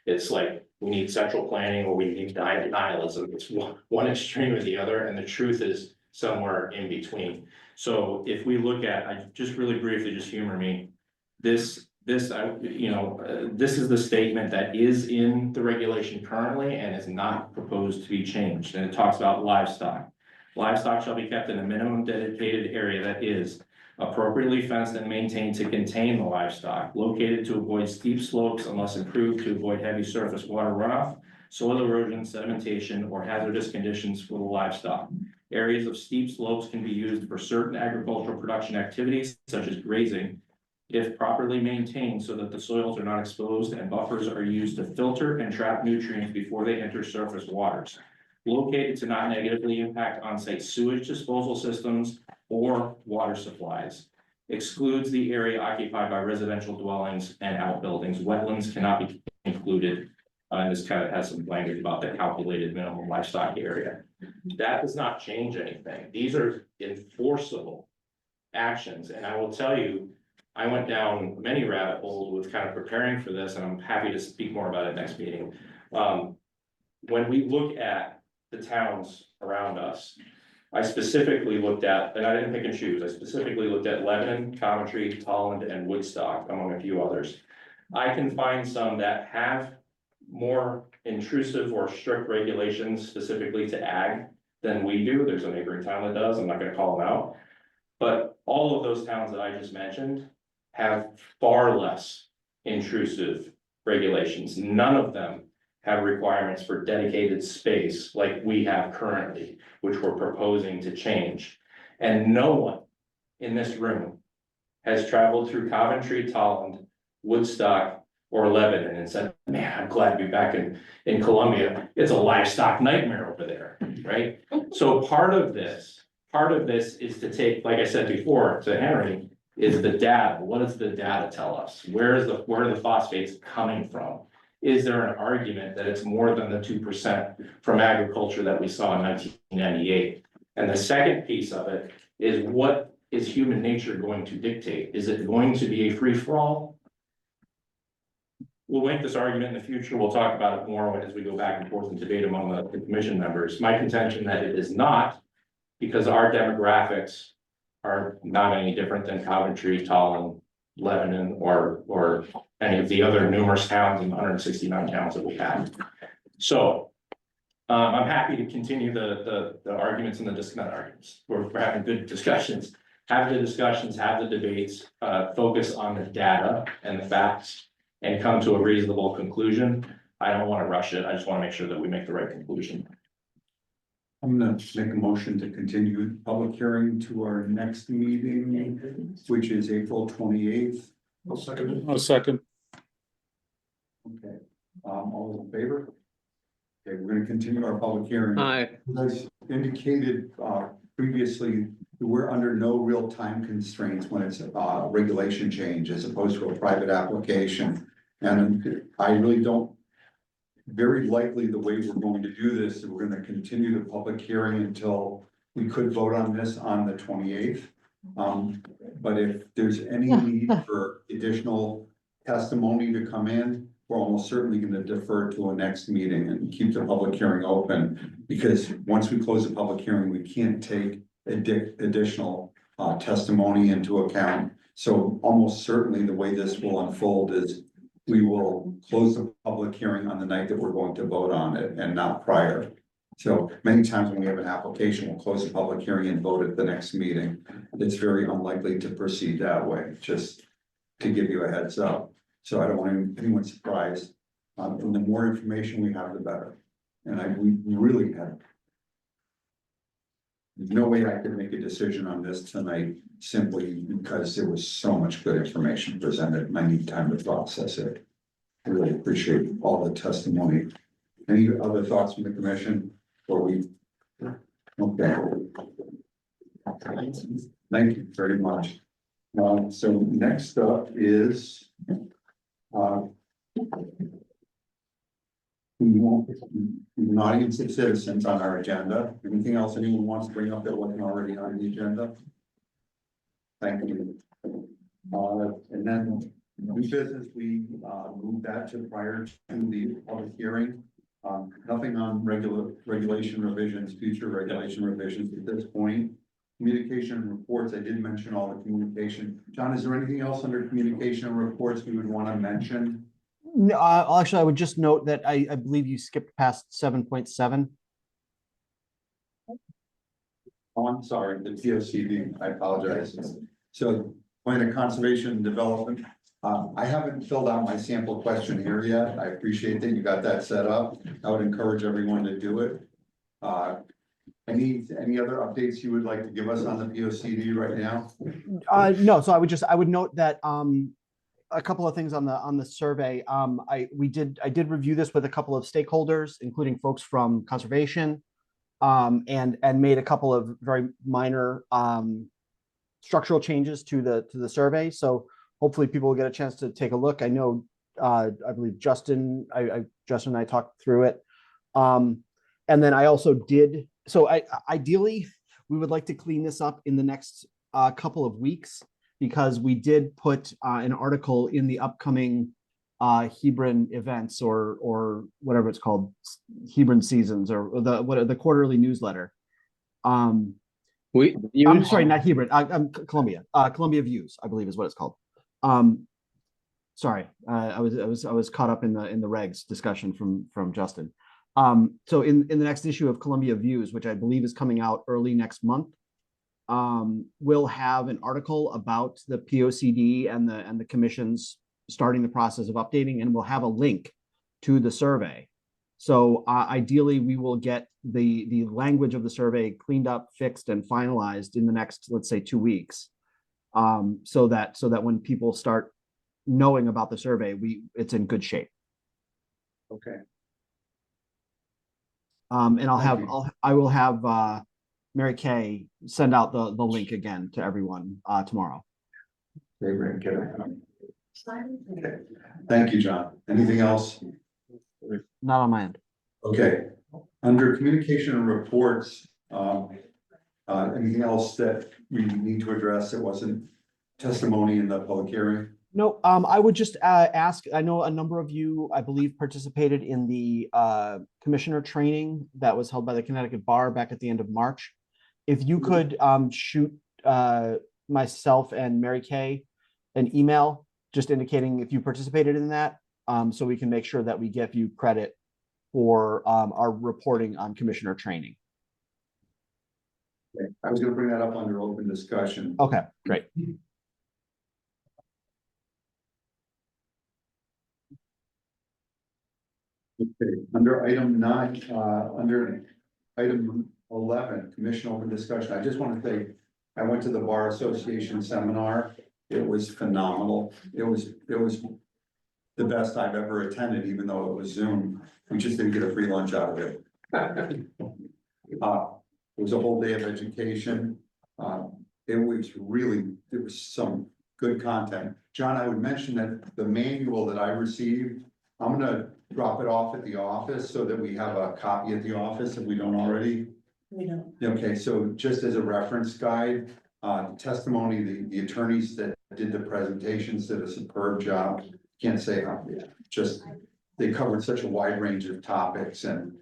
It's like we need central planning or we need nihilism. It's one extreme or the other, and the truth is somewhere in between. So if we look at, I just really briefly, just humor me, this is the statement that is in the regulation currently and is not proposed to be changed. And it talks about livestock. Livestock shall be kept in a minimum dedicated area that is appropriately fenced and maintained to contain the livestock, located to avoid steep slopes unless improved to avoid heavy surface water runoff, soil erosion, sedimentation, or hazardous conditions for the livestock. Areas of steep slopes can be used for certain agricultural production activities, such as grazing, if properly maintained so that the soils are not exposed, and buffers are used to filter and trap nutrients before they enter surface waters. Located to not negatively impact on-site sewage disposal systems or water supplies. Excludes the area occupied by residential dwellings and outbuildings. Wetlands cannot be included. And this kind of has some language about the calculated minimum livestock area. That does not change anything. These are enforceable actions. And I will tell you, I went down many rabbit holes with kind of preparing for this, and I'm happy to speak more about it next meeting. When we look at the towns around us, I specifically looked at, and I didn't pick and choose, I specifically looked at Lebanon, Coventry, Tolland, and Woodstock, among a few others. I can find some that have more intrusive or strict regulations specifically to ag than we do. There's a neighboring town that does, I'm not gonna call them out. But all of those towns that I just mentioned have far less intrusive regulations. None of them have requirements for dedicated space like we have currently, which we're proposing to change. And no one in this room has traveled through Coventry, Tolland, Woodstock, or Lebanon and said, man, I'm glad to be back in Columbia. It's a livestock nightmare over there, right? So part of this is to take, like I said before to Henry, is the data. What does the data tell us? Where are the phosphates coming from? Is there an argument that it's more than the 2% from agriculture that we saw in 1998? And the second piece of it is, what is human nature going to dictate? Is it going to be a free-for-all? We'll make this argument in the future. We'll talk about it more as we go back and forth and debate among the commission members. My contention that it is not, because our demographics are not any different than Coventry, Tolland, Lebanon, or any of the other numerous towns in 169 towns that we have. So I'm happy to continue the arguments and not arguments. We're having good discussions. Have the discussions, have the debates, focus on the data and the facts, and come to a reasonable conclusion. I don't want to rush it. I just want to make sure that we make the right conclusion. I'm gonna make a motion to continue the public hearing to our next meeting, which is April 28th. I'll second. Okay, all those in favor? Okay, we're gonna continue our public hearing. Aye. As indicated previously, we're under no real time constraints when it's a regulation change as opposed to a private application. And I really don't, very likely the way we're going to do this is we're gonna continue the public hearing until we could vote on this on the 28th. But if there's any need for additional testimony to come in, we're almost certainly gonna defer to a next meeting and keep the public hearing open. Because once we close the public hearing, we can't take additional testimony into account. So almost certainly the way this will unfold is we will close the public hearing on the night that we're going to vote on it and not prior. So many times when we have an application, we'll close the public hearing and vote at the next meeting. It's very unlikely to proceed that way, just to give you a heads up. So I don't want anyone surprised. And the more information we have, the better. And we really have. There's no way I could make a decision on this tonight simply because there was so much good information presented and I need time to process it. I really appreciate all the testimony. Any other thoughts from the commission? Or we? Okay. Thank you very much. So next up is we want an audience of citizens on our agenda. Anything else anyone wants to bring up that wasn't already on the agenda? Thank you. And then new business, we moved that to prior to the public hearing. Nothing on regulation revisions, future regulation revisions at this point. Communication and reports, I did mention all the communication. John, is there anything else under communication and reports we would want to mention? No, actually, I would just note that I believe you skipped past 7.7. Oh, I'm sorry, the POCD, I apologize. So plan of conservation and development. I haven't filled out my sample questionnaire yet. I appreciate that you got that set up. I would encourage everyone to do it. Any other updates you would like to give us on the POCD right now? No, so I would note that a couple of things on the survey. I did review this with a couple of stakeholders, including folks from conservation, and made a couple of very minor structural changes to the survey. So hopefully people will get a chance to take a look. I know I believe Justin and I talked through it. And then I also did, so ideally we would like to clean this up in the next couple of weeks, because we did put an article in the upcoming Hebron events or whatever it's called, Hebron seasons, or the quarterly newsletter. I'm sorry, not Hebron, Columbia Views, I believe is what it's called. Sorry, I was caught up in the regs discussion from Justin. So in the next issue of Columbia Views, which I believe is coming out early next month, we'll have an article about the POCD and the commission's starting the process of updating, and we'll have a link to the survey. So ideally, we will get the language of the survey cleaned up, fixed, and finalized in the next, let's say, 2 weeks, so that when people start knowing about the survey, it's in good shape. Okay. And I will have Mary Kay send out the link again to everyone tomorrow. Okay. Thank you, John. Anything else? Not on my end. Okay. Under communication and reports, anything else that we need to address that wasn't testimony in the public hearing? No, I would just ask, I know a number of you, I believe, participated in the commissioner training that was held by the Connecticut Bar back at the end of March. If you could shoot myself and Mary Kay an email just indicating if you participated in that, so we can make sure that we give you credit for our reporting on commissioner training. Okay. I was going to bring that up under open discussion. Okay, great. Okay. Under item 9, under item 11, commission open discussion. I just want to say, I went to the Bar Association seminar. It was phenomenal. It was the best I've ever attended, even though it was Zoom. We just didn't get a free lunch out of it. It was a whole day of education. There was some good content. John, I would mention that the manual that I received I'm gonna drop it off at the office so that we have a copy at the office if we don't already. We don't. Okay, so just as a reference guide, testimony, the attorneys that did the presentations did a superb job. Can't say, just, they covered such a wide range of topics and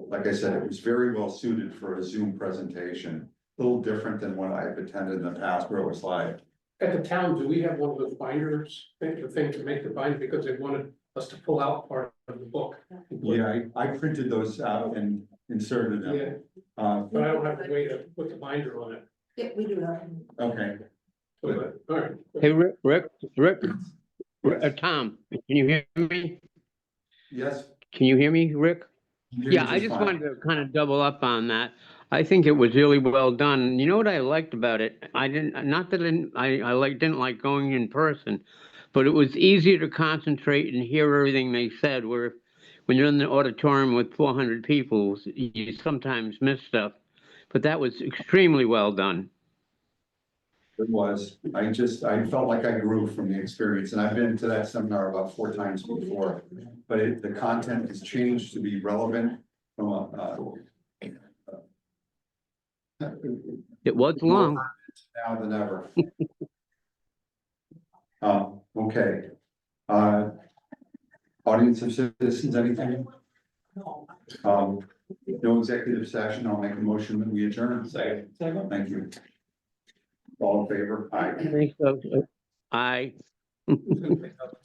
like I said, it was very well suited for a Zoom presentation. A little different than what I've attended in the past where it was live. At the town, do we have one of those binders, the thing to make the binder, because they wanted us to pull out part of the book? Yeah, I printed those out and inserted them. Yeah, but I don't have a way to put the binder on it. Yeah, we do have. Okay, So, all right. Hey, Rick, Tom, can you hear me? yes. Can you hear me, Rick? Yeah, I just fine. wanted to kind of double up on that. I think it was really well done. You know what I liked about it? I didn't, not that didn't like going in person, but it was easier to concentrate and hear everything they said, where when you're in the auditorium with 400 people, you sometimes miss stuff. But that was extremely well done. It was, I felt like I grew from the experience, and I've been to that seminar about 4 times before. But the content has changed to be relevant from It was long. now than ever. Okay. Audience of citizens, anything? No executive session, I'll make a motion that we adjourn. Second. Thank you. All in favor? Aye. I think so. Who's gonna pick up?